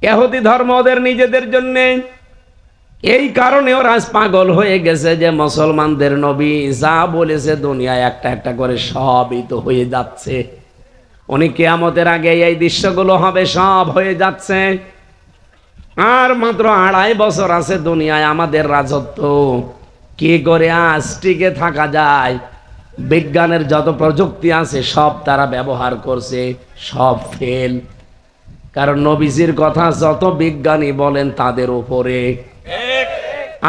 ইহুদি ধর্ম ওদের নিজেদের জন্য। এই কারণে ওরা পাগল হয়ে গেছে যে মুসলমানদের নবী যা বলেছে দুনিয়ায় একটা একটা করে সবই তো হয়ে যাচ্ছে। উনি কিয়ামতের আগে এই দৃশ্যগুলো হবে, সব হয়ে যাচ্ছে। আর মাত্র 2.5 বছর আছে দুনিয়ায় আমাদের রাজত্ব। কি করে আজ টিকে থাকা যায়? বিজ্ঞানের যত প্রযুক্তি আছে সব তারা ব্যবহার করছে, সব ফেল। কারণ নবীজির কথা যত বিজ্ঞানী বলেন তাদের উপরে।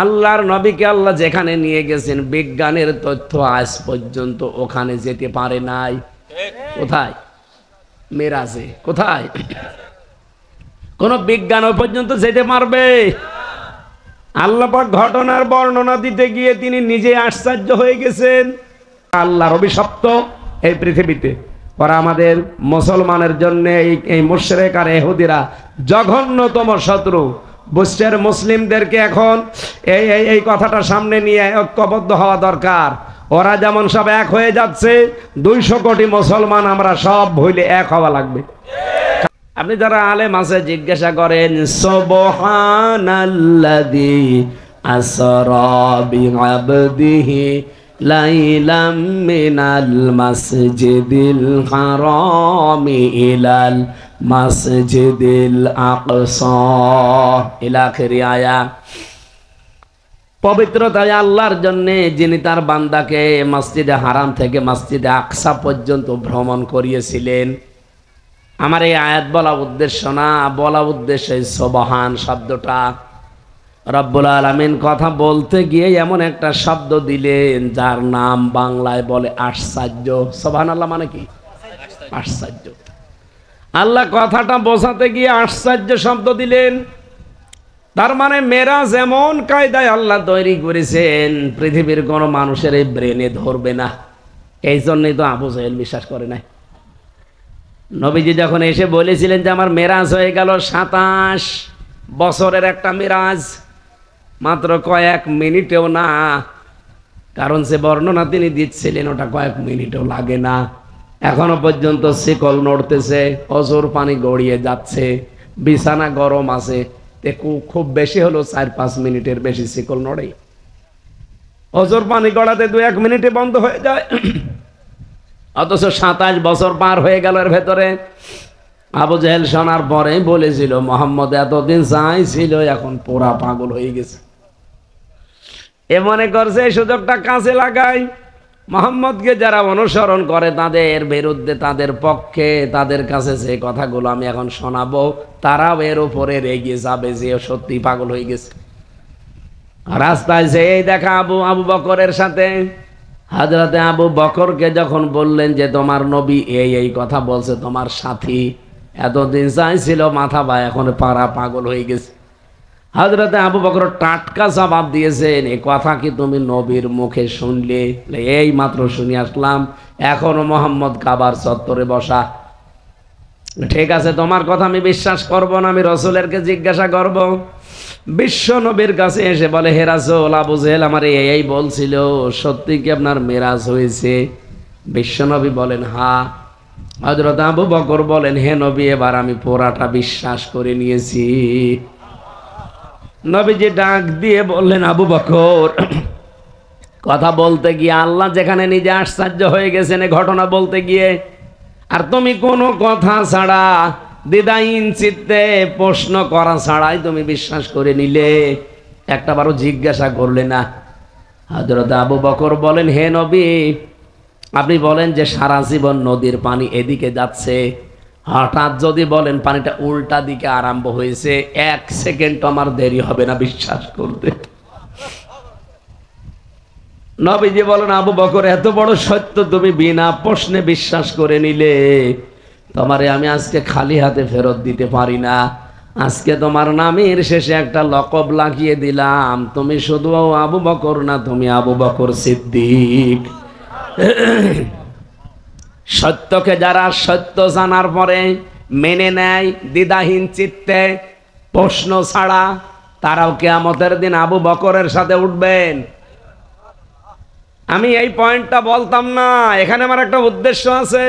আল্লাহর নবীকে আল্লাহ যেখানে নিয়ে গেছেন বিজ্ঞানের তথ্য আজ পর্যন্ত ওখানে যেতে পারে নাই। কোথায়? মেরাজে। কোথায়? কোন বিজ্ঞান পর্যন্ত যেতে পারবে? আল্লাহ পাক ঘটনার বর্ণনা দিতে গিয়ে তিনি নিজে আশ্চর্য হয়ে গেছেন। আল্লাহর অভিশপ্ত এই পৃথিবীতে ওরা আমাদের মুসলমানের জন্য এই মুশরিক আর ইহুদিরা জঘন্যতম শত্রু। বুঝছেন? মুসলিমদেরকে এখন এই কথাটা সামনে নিয়ে ঐক্যবদ্ধ হওয়া দরকার। ওরা যেমন সব এক হয়ে যাচ্ছে, 200 কোটি মুসলমান আমরা সব ভুলে এক হওয়া লাগবে। আপনি যারা আলেম আছে জিজ্ঞাসা করেন সুবহানাল্লাযী আসরা বিআবদিহি লাইলাম মিনাল মাসজিদিল হারামি ইলাল মাসজিদিল আকসা ইলা আখির আয়াত। পবিত্রতায় আল্লাহর জন্য যিনি তার বান্দাকে মসজিদে হারাম থেকে মসজিদে আকসা পর্যন্ত ভ্রমণ করিয়েছিলেন। আমার এই আয়াত বলা উদ্দেশ্য না, বলা উদ্দেশ্য সুবহান শব্দটা। রব্বুল আলামিন কথা বলতে গিয়ে এমন একটা শব্দ দিলেন যার নাম বাংলায় বলে আশ্চর্য। সুবহানাল্লাহ মানে কি? আশ্চর্য। আল্লাহ কথাটা বোঝাতে গিয়ে আশ্চর্য শব্দ দিলেন। তার মানে মেরাজ এমন কায়দায় আল্লাহ তৈরি করেছেন পৃথিবীর কোনো মানুষের এই ব্রেনে ধরবে না। এই জন্যই তো আবু জাহেল বিশ্বাস করে নাই। নবীজি যখন এসে বলেছিলেন যে আমার মেরাজ হয়ে গেল 27 বছরের একটা মেরাজ, মাত্র কয়েক মিনিটেও না। কারণ সে বর্ণনা তিনি দিচ্ছিলেন ওটা কয়েক মিনিটেও লাগে না। এখনো পর্যন্ত শিকল নড়তেছে, অজর পানি গড়িয়ে যাচ্ছে, বিছানা গরম আছে। খুব বেশি হলো 4-5 মিনিটের বেশি শিকল নড়ে। অজর পানি গড়াতে 2-1 মিনিটে বন্ধ হয়ে যায়। অথচ 27 বছর পার হয়ে গেল এর ভেতরে। আবু জাহেল শোনার পরে বলেছিল মোহাম্মদ এতদিন চাইছিল, এখন পুরা পাগল হয়ে গেছে। এ মনে করছে এই সুযোগটা কাজে লাগাই। মোহাম্মদকে যারা অনুসরণ করে তাদের বিরুদ্ধে, তাদের পক্ষে, তাদের কাছে যে কথাগুলো আমি এখন শোনাবো তারাও এর উপরে রেগে যাবে যে সত্যি পাগল হয়ে গেছে। রাস্তায় যে দেখা আবু বকরের সাথে হযরতে আবু বকরকে যখন বললেন যে তোমার নবী এই কথা বলছে, তোমার সাথী এতদিন চাইছিল মাথা বা এখন পাড়া পাগল হয়ে গেছে। হযরতে আবু বকর টাটকা জবাব দিয়েছেন, এই কথা কি তুমি নবীর মুখে শুনলে? এই মাত্র শুনে আসলাম, এখনো মোহাম্মদ কাবার চত্বরে বসা। ঠিক আছে, তোমার কথা আমি বিশ্বাস করব না, আমি রাসূলেরকে জিজ্ঞাসা করব। বিশ্ব নবীর কাছে এসে বলে, হে রাসূল, আবু জাহেল আমার এই বলছিল, সত্যি কি আপনার মেরাজ হয়েছে? বিশ্ব নবী বলেন হ্যাঁ। হযরত আবু বকর বলেন, হে নবী, এবার আমি পুরাটা বিশ্বাস করে নিয়েছি। নবীজি ডাক দিয়ে বললেন, আবু বকর, কথা বলতে গিয়ে আল্লাহ যেখানে নিজে আশ্চর্য হয়ে গেছেন এই ঘটনা বলতে গিয়ে, আর তুমি কোনো কথা ছাড়া দ্বিধাহীন চিত্তে প্রশ্ন করা ছাড়াই তুমি বিশ্বাস করে নিলে, একটাবারও জিজ্ঞাসা করলে না। হযরত আবু বকর বলেন, হে নবী, আপনি বলেন যে সারা জীবন নদীর পানি এদিকে যাচ্ছে, হঠাৎ যদি বলেন পানিটা উল্টা দিকে আরম্ভ হয়েছে, 1 সেকেন্ড আমার দেরি হবে না বিশ্বাস করতে। নবীজি বলেন, আবু বকর, এত বড় সত্য তুমি বিনা প্রশ্নে বিশ্বাস করে নিলে, তোমারে আমি আজকে খালি হাতে ফেরত দিতে পারি না। আজকে তোমার নামের শেষে একটা লকব লাগিয়ে দিলাম, তুমি শুধু আবু বকর না, তুমি আবু বকর সিদ্দিক। সত্যকে যারা সত্য জানার পরে মেনে নেয় দ্বিধাহীন চিত্তে প্রশ্ন ছাড়া, তারাও কিয়ামতের দিন আবু বকরের সাথে উঠবেন। আমি এই পয়েন্টটা বলতাম না, এখানে আমার একটা উদ্দেশ্য আছে।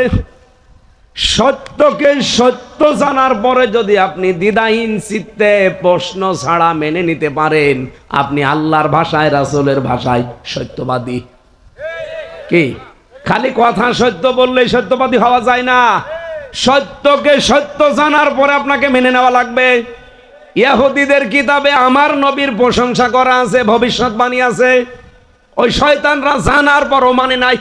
সত্যকে সত্য জানার পরে যদি আপনি দ্বিধাহীন চিত্তে প্রশ্ন ছাড়া মেনে নিতে পারেন, আপনি আল্লাহর ভাষায়, রাসূলের ভাষায় সত্যবাদী। কি খালি কথা সত্য বললেই সত্যবাদী হওয়া যায় না, সত্যকে সত্য জানার পরে আপনাকে মেনে নেওয়া লাগবে। ইহুদিদের কিতাবে আমার নবীর প্রশংসা করা আছে, ভবিষ্যৎবাণী আছে, ওই শয়তানরা জানার পরও মানে নাই।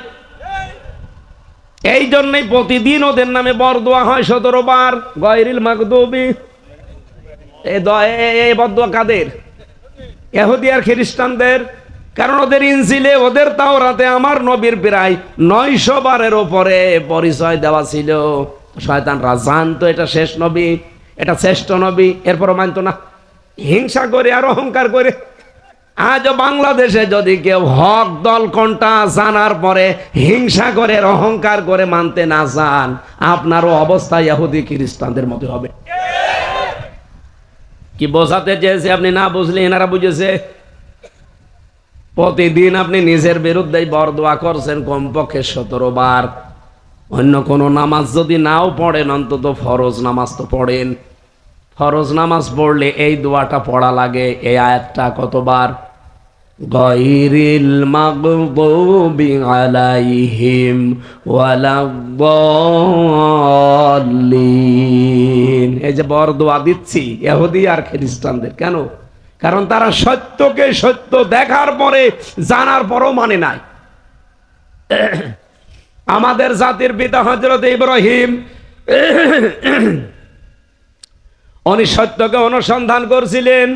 এই জন্যই প্রতিদিন ওদের নামে বরদোয়া হয় 17 বার, গায়রিল মাগদুবি। এই বরদোয়া কাদের? ইহুদি আর খ্রিস্টানদের। কারণ ওদের ইনজিলে, ওদের তাওরাতে আমার নবীর প্রায় 900 বারের ওপরে পরিচয় দেওয়া ছিল। শয়তানরা জানতো এটা শেষ নবী, এটা শ্রেষ্ঠ নবী, এরপরও মানতো না, হিংসা করে আর অহংকার করে। আজ বাংলাদেশে যদি কেউ হক দল কোনটা জানার পরে হিংসা করে অহংকার করে মানতে না চান, আপনারও অবস্থা ইহুদি খ্রিস্টানদের মতো হবে। কি বোঝাতে চেয়েছে আপনি না বুঝলে এনারা বুঝেছে। প্রতিদিন আপনি নিজের বিরুদ্ধেই বরদোয়া করছেন কমপক্ষে 17 বার। অন্য কোনো নামাজ যদি নাও পড়েন, অন্তত ফরজ নামাজ তো পড়েন। ফরজ নামাজ পড়লে এই দোয়াটা পড়া লাগে। এই আয়াতটা কতবার? গায়রিল মাগদুবি আলাইহিম ওয়ালাদ-দাল্লিন। এই যে বরদোয়া দিচ্ছি ইহুদি আর খ্রিস্টানদের, কেন? কারণ তারা সত্যকে সত্য দেখার পরে জানার পরও মানে নাই। আমাদের জাতির পিতা হযরত ইব্রাহিম, উনি সত্যকে অনুসন্ধান করছিলেন।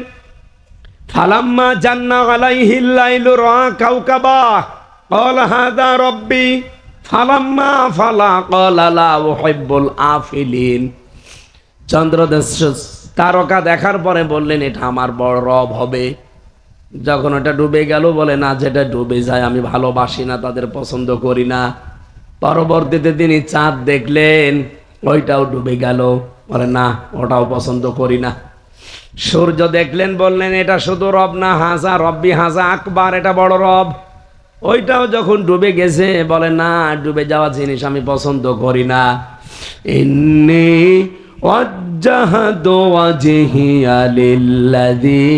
ফালাম্মা জান্না আলাইহিল লাইলু রা কাওকাবা ক্বালা হাযা রাব্বি ফালাম্মা ফালা ক্বালা লা উহিব্বুল আফিলিন। চন্দ্রদেশ তারকা দেখার পরে বললেন এটা আমার বড় রব হবে। যখন ওটা ডুবে গেল বলে না, যেটা ডুবে যায় আমি ভালোবাসি না, তাদের পছন্দ করি না। পরবর্তীতে তিনি চাঁদ দেখলেন, ওইটাও ডুবে গেল, বলে না ওটাও পছন্দ করি না। সূর্য দেখলেন, বললেন এটা শুধু রব না, হাজা রব্বি হাজা আকবার, এটা বড় রব। ওইটাও যখন ডুবে গেছে বলে না, ডুবে যাওয়া জিনিস আমি পছন্দ করি না। ইন্নী ওয়াজ্জাহতু ওয়াজহিয়া লিল্লাযী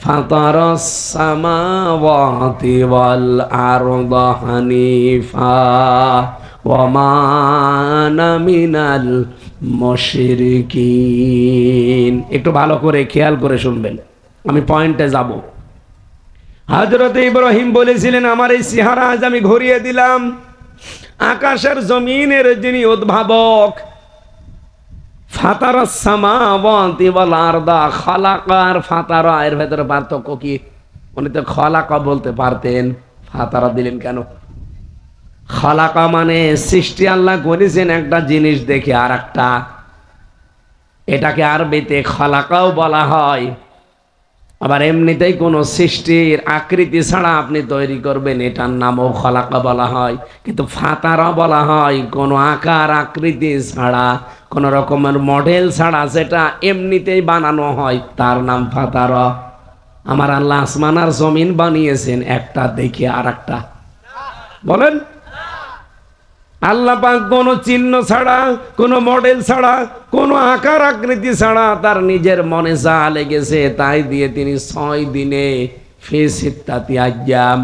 ফাতারাস সামাওয়াতি ওয়াল আরদা হানিফা ওয়া মা আনা মিনাল মুশরিকিন। একটু ভালো করে খেয়াল করে শুনবেন, আমি পয়েন্টে যাব। হযরত ইব্রাহিম বলেছিলেন আমার এই চেহারা আজ আমি ঘুরিয়ে দিলাম। আকাশের জমিনের যিনি উদ্ভাবক, ফাতারাস সামাওয়াতি ওয়াল আরদা, খালাকা আর ফাতারা এর ভেতরে পার্থক্য কি? উনি তো খালাকা বলতে পারতেন, ফাতারা দিলেন কেন? খালাকা মানে সৃষ্টি আল্লাহ করেছেন একটা জিনিস দেখে আর একটা, এটাকে আরবিতে খালাকাও বলা হয়। আবার এমনিতেই কোনো সৃষ্টির আকৃতি ছাড়া আপনি তৈরি করবেন, এটার নামও খালাকা বলা হয়। কিন্তু ফাতারা বলা হয় কোনো আকার আকৃতি ছাড়া, কোনো রকমের মডেল ছাড়া যেটা এমনিতেই বানানো হয়, তার নাম ফাতারা। আমার আল্লাহ আসমান আর জমিন বানিয়েছেন একটা দেখে আর একটা। বলেন আল্লাহ পাক কোনো চিহ্ন ছাড়া, কোনো মডেল ছাড়া, কোনো আকার আকৃতি ছাড়া তার নিজের মনে যা লেগেছে তাই দিয়ে তিনি 6 দিনে ফি সিত্তাতি আইয়াম,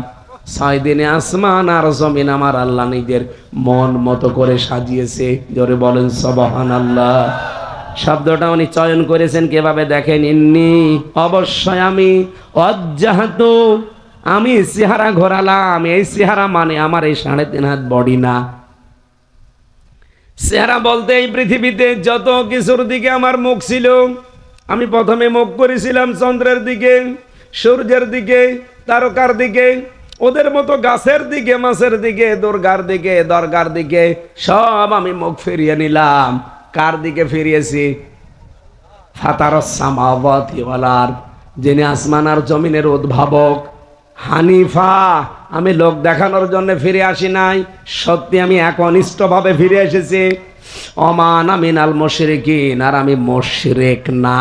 6 দিনে আসমান আর জমিন আমার আল্লাহ নিজের মন মতো করে সাজিয়েছে। জোরে বলেন সুবহানাল্লাহ। শব্দটা উনি চয়ন করেছেন কিভাবে দেখেন, ইন্নি অবশ্যই আমি, ওয়াজ্জাহতু আমি চেহারা ঘোরালাম। এই চেহারা মানে আমার এই 3.5 হাত বডি না। চেহারা বলতে এই পৃথিবীতে যত কিছুর দিকে আমার মুখ ছিল, আমি প্রথমে মুখ করেছিলাম চন্দ্রের দিকে, সূর্যের দিকে, তারকার দিকে, ওদের মতো গাছের দিকে, মাছের দিকে, দুর্গার দিকে, দরগার দিকে, সব আমি মুখ ফিরিয়ে নিলাম। কার দিকে ফিরিয়েছি? ফাতারাস সামাওয়াতি ওয়াল আরদ, যিনি আসমান আর জমিনের উদ্ভাবক। হানিফা, আমি লোক দেখানোর জন্য ফিরে আসি নাই, সত্যি আমি একনিষ্ঠভাবে ফিরে এসেছি। ওমা আনা মিনাল মুশরিকিন, আর আমি মুশরিক না।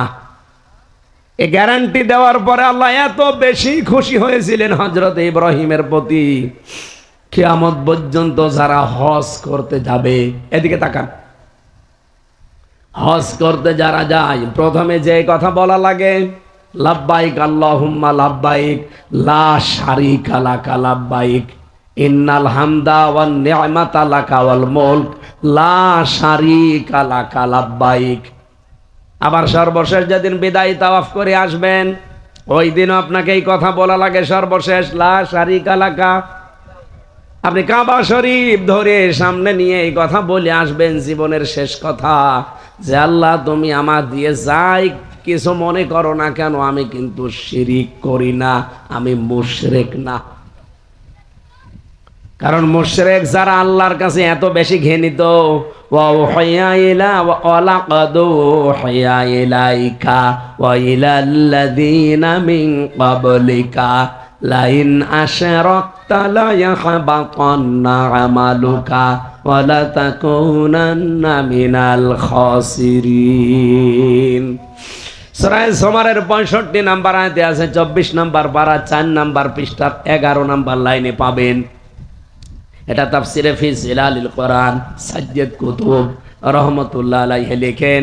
এই গ্যারান্টি দেওয়ার পরে আল্লাহ এত বেশি খুশি হয়েছিলেন হযরত ইব্রাহিমের প্রতি, কিয়ামত পর্যন্ত যারা হজ করতে যাবে, এদিকে তাকান, হজ করতে যারা যায় প্রথমে যে কথা বলা লাগে, লাব্বাইক আল্লাহুম্মা লাব্বাইক লা শারীকা লাকা লাব্বাইক ইন্নাল হামদা ওয়ান নি'মাতা লাকা ওয়াল মুলক লা শারীকা লাকা লাব্বাইক। আবার সর্বশেষ যেদিন বিদায় তাওয়াফ করে আসবেন ওই দিনও আপনাকে এই কথা বলা লাগে সর্বশেষ, লা শারীকা লাকা। আপনি কাবা শরীফ ধরে সামনে নিয়ে এই কথা বলে আসবেন জীবনের শেষ কথা, যে আল্লাহ তুমি আমার দিয়ে যাই কিছু মনে করো না কেন, আমি কিন্তু শিরিক করি না, আমি মুশরিক না। কারণ মুশরিক যারা আল্লাহর কাছে এত বেশি ঘৃণিত, ওয়া উহিয়া ইলা ওয়া লাকাদ উহিয়া ইলাইকা ওয়া ইলাল্লাযীনা মিন ক্বাবলিকা লাইন আশরাকতা লা ইয়াহবাতান্না আমালুকা ওয়া লা তাকুনান্না মিনাল খাসিরিন। সূরা জুমারের 65 নম্বর আয়াতে আছে, 24 নম্বর পারা 4 নম্বর পৃষ্ঠার 11 নম্বর লাইনে পাবেন। এটা তাফসিরে ফি জিলালিল কোরআন সাজ্জাদ কুতুব রহমাতুল্লাহ আলাইহি লেখেন,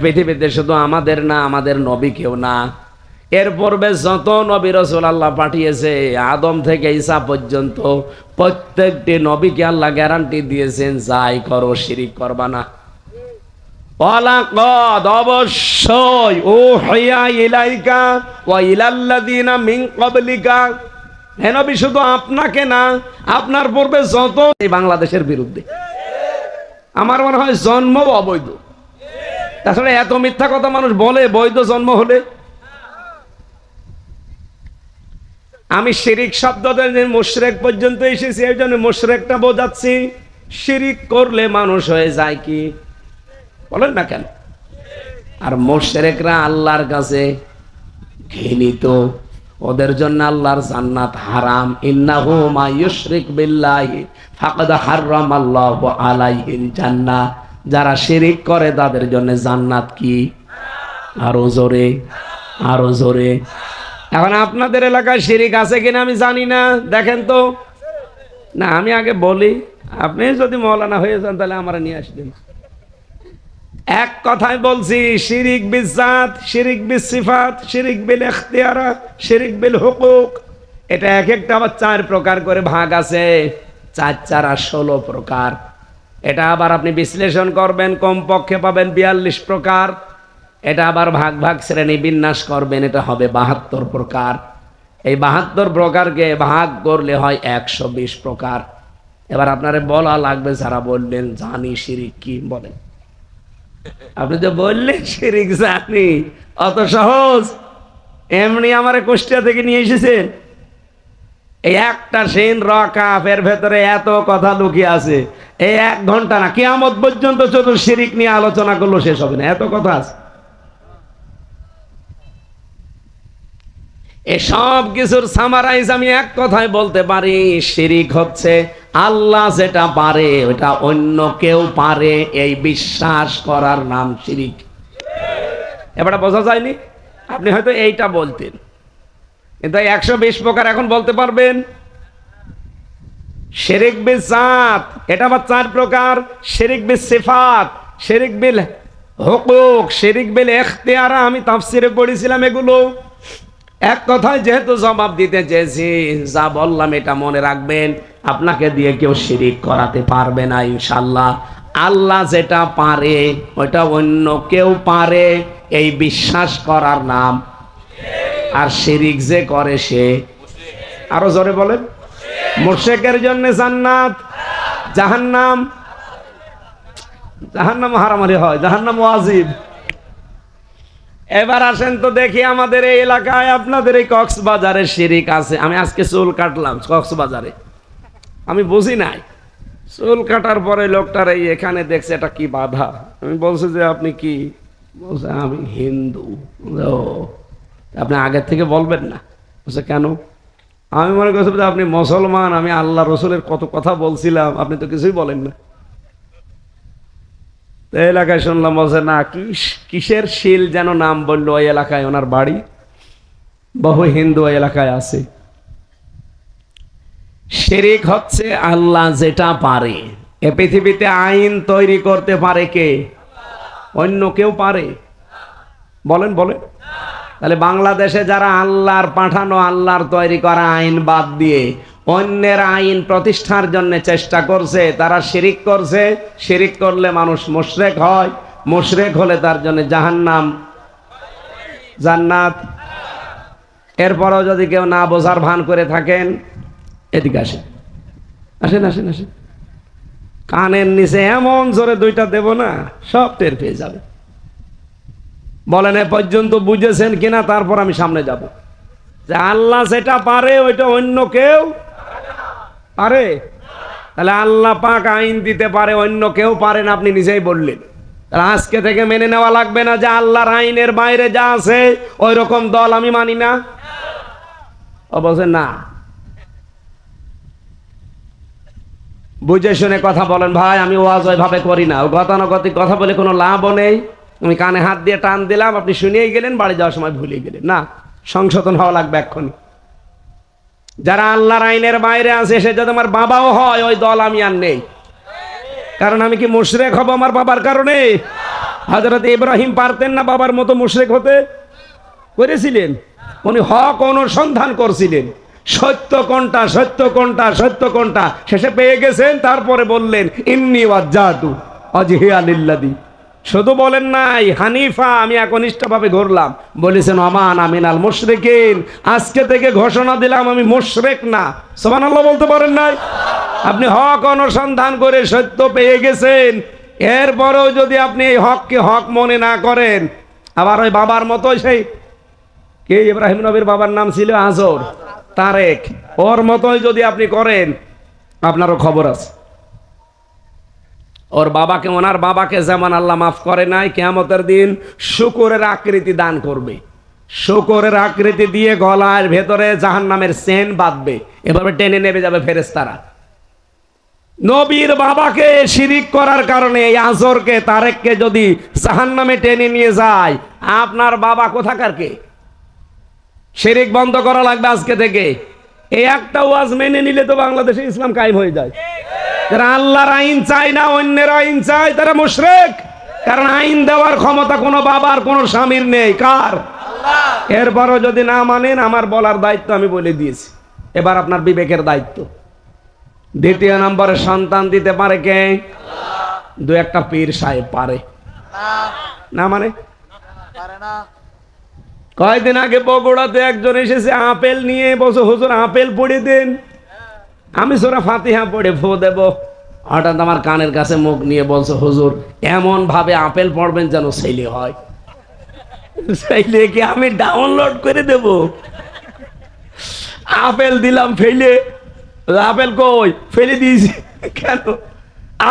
পৃথিবীতে শুধু আমাদের না, আমাদের নবীকেও না, এর পূর্বে যত নবী রাসূল আল্লাহ পাঠিয়েছে আদম থেকে ঈসা পর্যন্ত প্রত্যেকটি নবীকে আল্লাহ গ্যারান্টি দিয়েছেন, যাই করো শিরিক করবা না। ওয়ালাকাদ অবশ্যই উহিয়া ইলাইকা ওয়া ইলাল্লাযীনা মিন ক্বাবলিকা, হে নবী শুধু আপনাকে না, আপনার পূর্বে যত এই বাংলাদেশের বিরুদ্ধে আমার মনে হয় জন্ম অবৈধ। তাছাড়া এত মিথ্যা কথা মানুষ বলে বৈধ জন্ম হলে। আমি শিরিক শব্দটা যে মুশরিক পর্যন্ত এসেছি এই জন্য মুশরিকটা বোঝাচ্ছি। শিরিক করলে মানুষ হয়ে যায় কি বলেন না কেন? আর মুশরিকরা আল্লাহর কাছে ঘৃণিত, ওদের জন্য আল্লাহর জান্নাত হারাম। ইন্নাহু মা ইউশরিক বিল্লাহি ফাকাদ হারামাল্লাহু আলাইহিল জান্নাহ, যারা শিরিক করে তাদের জন্য জান্নাত কি? আরো জোরে, আরো জোরে। এখন আপনাদের এলাকায় শিরিক আছে কিনা আমি জানি না, দেখেন তো। না আমি আগে বলি, আপনি যদি মওলানা হয়ে যান তাহলে আমরা নিয়ে আসবেন। এক কথায় বলছি, শিরিক বিল জাত, শিরিক বিল সিফাত, শিরিক বিল ইখতিয়ারা, শিরিক বিল হুকুক, এটা এক একটা আবার 4 প্রকার করে ভাগ আছে। 4 4 16 প্রকার। এটা আবার আপনি বিশ্লেষণ করবেন কমপক্ষে পাবেন 42 প্রকার। এটা আবার ভাগ ভাগ শ্রেণী বিন্যাস করবেন, এটা হবে 72 প্রকার। এই 72 প্রকারকে ভাগ করলে হয় 120 প্রকার। এবার আপনারে বলা লাগবে, যারা বললেন জানি শিরিক কি, বলেন। আপনি তো বললেন শিরিক জানি, অত সহজ এমনি আমারে কুষ্টিয়া থেকে নিয়ে এসেছেন। এই একটা সিন র কাফ এর ভেতরে এত কথা লুকিয়ে আছে, এই 1 ঘন্টা না, কিয়ামত পর্যন্ত শুধু শিরিক নিয়ে আলোচনা করলো শেষ হবে না, এত কথা আছে। এসব কিছুর সামারাইজ আমি এক কথায় বলতে পারি, শিরিক হচ্ছে আল্লাহ যেটা পারে ওটা অন্য কেউ পারে এই বিশ্বাস করার নাম শিরিক। এবারে বোঝা যায়নি? আপনি হয়তো এইটা বলতেন, কিন্তু 120 প্রকার এখন বলতে পারবেন। শিরিক বিল জাত, এটা আবার 4 প্রকার। শিরিক বিল সিফাত, শিরিক বিল হুকুক, শিরিক বিল ইখতিয়ারা, আমি তাফসিরে পড়েছিলাম এগুলো। এক কথায় যেহেতু জবাব দিতে চেয়েছি, যা বললাম এটা মনে রাখবেন, আপনাকে দিয়ে কেউ শিরিক করাতে পারবে না ইনশাআল্লাহ। আল্লাহ যেটা পারে ওটা অন্য কেউ পারে এই বিশ্বাস করার নাম। আর শিরিক যে করে সে, আরো জোরে বলেন, মুশরিকের জন্য জান্নাত, জাহান্নাম। জাহান্নাম হারামারি হয়, জাহান্নাম ওয়াজিব। এবার আসেন তো দেখি আমাদের এই এলাকায়, আপনাদের এই কক্সবাজারে শিরিক আছে। আমি আজকে চুল কাটলাম কক্সবাজারে, আমি বুঝি নাই। চুল কাটার পরে লোকটার এই এখানে দেখছে এটা কি বাধা। আমি বলছি যে আপনি কি? বলছে আমি হিন্দু। ও, আপনি আগের থেকে বলবেন না? বলছে কেন? আমি মনে করছি যে আপনি মুসলমান, আমি আল্লাহ রসুলের কত কথা বলছিলাম, আপনি তো কিছুই বলেন না। এলাকায় শুনলাম বলছে না, কিসের শিল যেন নাম বললো, ওই এলাকায় ওনার বাড়ি, বহু হিন্দু ওই এলাকায় আছে। শিরিক হচ্ছে আল্লাহ যেটা পারে। এ পৃথিবীতে আইন তৈরি করতে পারে কে? অন্য কেউ পারে? বলেন বলেন। তাহলে বাংলাদেশে যারা আল্লাহর পাঠানো, আল্লাহর তৈরি করা আইন বাদ দিয়ে অন্যের আইন প্রতিষ্ঠার জন্য চেষ্টা করছে, তারা শিরিক করছে। শিরিক করলে মানুষ মুশরিক হয়, মুশরিক হলে তার জন্য জাহান্নাম, জান্নাত। এরপরও যদি কেউ না বোঝার ভান করে থাকেন, এদিকে আসেন, আসেন আসেন আসেন। কানের নিচে এমন জোরে দুইটা দেব না, সব টের পেয়ে যাবে। বলেন এ পর্যন্ত বুঝেছেন কিনা, তারপর আমি সামনে যাব। যে আল্লাহ যেটা পারে ওইটা অন্য কেউ পারে? তাহলে আল্লাহ পাক আইন দিতে পারে, অন্য কেউ পারে না, আপনি নিজেই বললেন। তাহলে আজকে থেকে মেনে নেওয়া লাগবে না যে আল্লাহর আইনের বাইরে যা আছে ওই রকম দল আমি মানি না। অবশ্যই না। বুঝে শুনে কথা বলেন ভাই। আমি ওয়াজ ওইভাবে করি না, গতানুগতিক কথা বলে কোনো লাভও নেই। আমি কানে হাত দিয়ে টান দিলাম, আপনি শুনিয়েই গেলেন, বাড়ি যাওয়ার সময় ভুলে গেলেন। না, সংশোধন হওয়া লাগবে এক্ষুনি। যারা আল্লাহর আইনের বাইরে আছে, সে যদি আমার বাবাও হয়, ওই দল আমি আর নেই। কারণ আমি কি মুশরিক হব আমার বাবার কারণে? হযরত ইব্রাহিম পারতেন না বাবার মতো মুশরিক হতে? করেছিলেন। উনি হক অনুসন্ধান করছিলেন, সত্য কোনটা সত্য কোনটা সত্য কোনটা, শেষে পেয়ে গেছেন। তারপরে বললেন ইন্নী ওয়াজ্জাহতু ওয়াজহিয়া লিল্লাযী। শুধু বলেন নাই হানিফা, আমি একনিষ্ঠভাবে ঘুরলাম। বলেছেন আমান আমিনাল মুশরিকিন, আজকে থেকে ঘোষণা দিলাম আমি মুশরিক না। সুবহানাল্লাহ বলতে পারেন নাই? আপনি হক অনুসন্ধান করে সত্য পেয়ে গেছেন, এরপরেও যদি আপনি এই হককে হক মনে না করেন, আবার ওই বাবার মতো, সেই কে ইব্রাহিম নবীর বাবার নাম ছিল আজর, তারেক, ওর মতোই যদি আপনি করেন, আপনারও খবর আছে। ওর বাবাকে, ওনার বাবাকে যেমন আল্লাহ মাফ করে নাই, কিয়ামতের দিন শুকরের আকৃতি দান করবে। শুকরের আকৃতি দিয়ে গলার ভেতরে জাহান্নামের চেন বাঁধবে, এভাবে টেনে নেবে যাবে ফেরেশতারা। নবীর বাবাকে শিরিক করার কারণে এই আজরকে, তারেককে যদি জাহান্নামে টেনে নিয়ে যায়, আপনার বাবা কোথাকার কে? শিরিক বন্ধ করা লাগবে আজকে থেকে। এই একটা ওয়াজ মেনে নিলে তো বাংলাদেশে ইসলাম কায়েম হয়ে যায়। যারা আল্লাহর আইন চায় না, অন্যের আইন চায়, তারা মুশরিক। কারণ আইন দেওয়ার ক্ষমতা কোনো বাবার, কোনো স্বামীর নেই। কার? আল্লাহ। এরপরও যদি না মানেন, আমার বলার দায়িত্ব আমি বলে দিয়েছি, এবার আপনার বিবেকের দায়িত্ব। দ্বিতীয় নম্বরে সন্তান দিতে পারে কে? আল্লাহ। দু একটা পীর সাহেব পারে না, মানে পারে না। কয়েকদিন আগে বগুড়াতে একজন এসেছে আপেল নিয়ে, বলছে হুজুর আপেল পড়ে দেন। আমি সূরা ফাতিহা পড়ে ফু দেব, হঠাৎ আমার কানের কাছে মুখ নিয়ে বলছে হুজুর এমন ভাবে আপেল পড়বেন যেন ছেলে হয়। ছেলে কি আমি ডাউনলোড করে দেব? আপেল দিলাম ফেলে। আপেল কই? ফেলে দিয়েছি। কেন?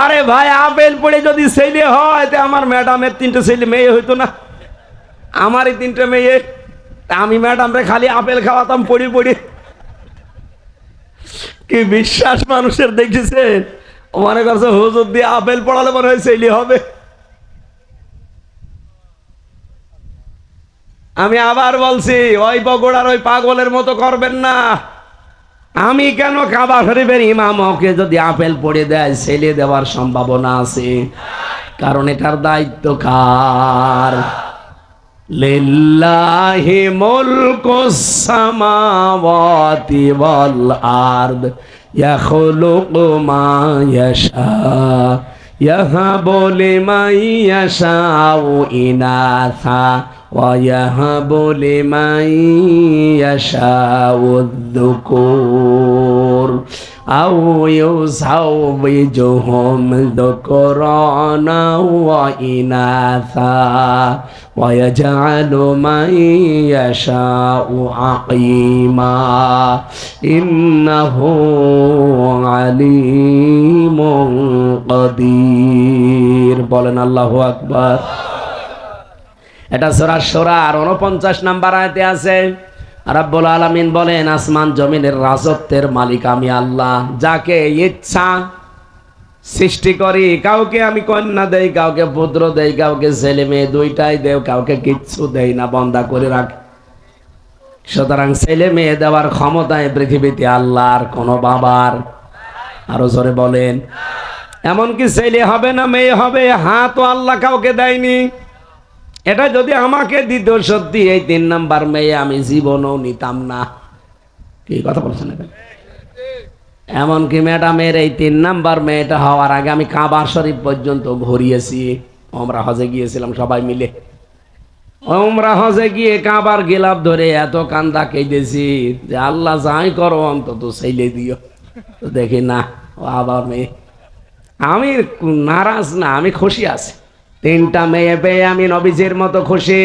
আরে ভাই, আপেল পড়ে যদি ছেলে হয়, তো আমার ম্যাডামের 3টে ছেলে মেয়ে হইতো না? আমারই 3টে মেয়ে, আমি ম্যাডামরে খালি আপেল খাওয়াতাম পড়ি পড়ি। কি বিশ্বাস মানুষের দেখেছেন? মনে করছে হুজুর দিয়ে আপেল পড়ালে মনে হয় ছেলে হবে। আমি আবার বলছি, ওই বগুড়ার ওই পাগলের মতো করবেন না। আমি কেন কাবা শরীফের ইমামকে যদি আপেল পড়ে দেয়, ছেলে দেওয়ার সম্ভাবনা আছে। কারণ এটার দায়িত্ব কার? লিল্লাহি মুলকুস সামাওয়াতি ওয়াল আরদ ইয়াখলুকু মা ইয়াশা ইয়াহাবু লিমান ইয়াশাউ ইনাসা ওয়া ইয়াহাবু লিমান ইয়াশাউ যুকুর আও ইউযাওবিজুহুম যুকরানা ওয়া ইনাসা ওয়া ইয়াজআলু মান ইয়াশাউ আকিমা ইন্নাহু আলিমুন কাদির। বলেন আল্লাহু আকবার। এটা সূরা শুরার 49 নম্বর আয়াতে আছে। রাব্বুল আলামিন বলেন, আসমান জমিনের রাজত্বের মালিক আমি আল্লাহ, যাকে ইচ্ছা সৃষ্টি করি। কাউকে আমি কন্যা দেই, কাউকে পুত্র দেই, কাউকে ছেলে মেয়ে দুইটাই দেই, কাউকে কিচ্ছু দেই না, বন্দা করে রাখি। সুতরাং ছেলে মেয়ে দেওয়ার ক্ষমতায় পৃথিবীতে আল্লাহর কোন বাবার। আরো জোরে বলেন। এমনকি ছেলে হবে না মেয়ে হবে, হাতও আল্লাহ কাউকে দেয়নি। এটা যদি আমাকে দিত সত্যি এই 3 নাম্বার মেয়ে আমি জীবনও নিতাম না। কি কথা বলছেন এখন? এমনকি ম্যাডামের এই 3 নাম্বার মেয়েটা হওয়ার আগে আমি কাবা শরীফ পর্যন্ত ঘুরিয়েছি। আমরা হজে গিয়েছিলাম সবাই মিলে। ওমরা হজে গিয়ে কাবার গিলাফ ধরে এত কান্দা কেঁদেছি যে আল্লাহ যাই করো অন্তত ছেলে দিও। তো দেখি না, ও আবার মেয়ে। আমি নারাজ না, আমি খুশি আছি। 3টা মেয়ে পেয়ে আমি নবীজির মতো খুশি।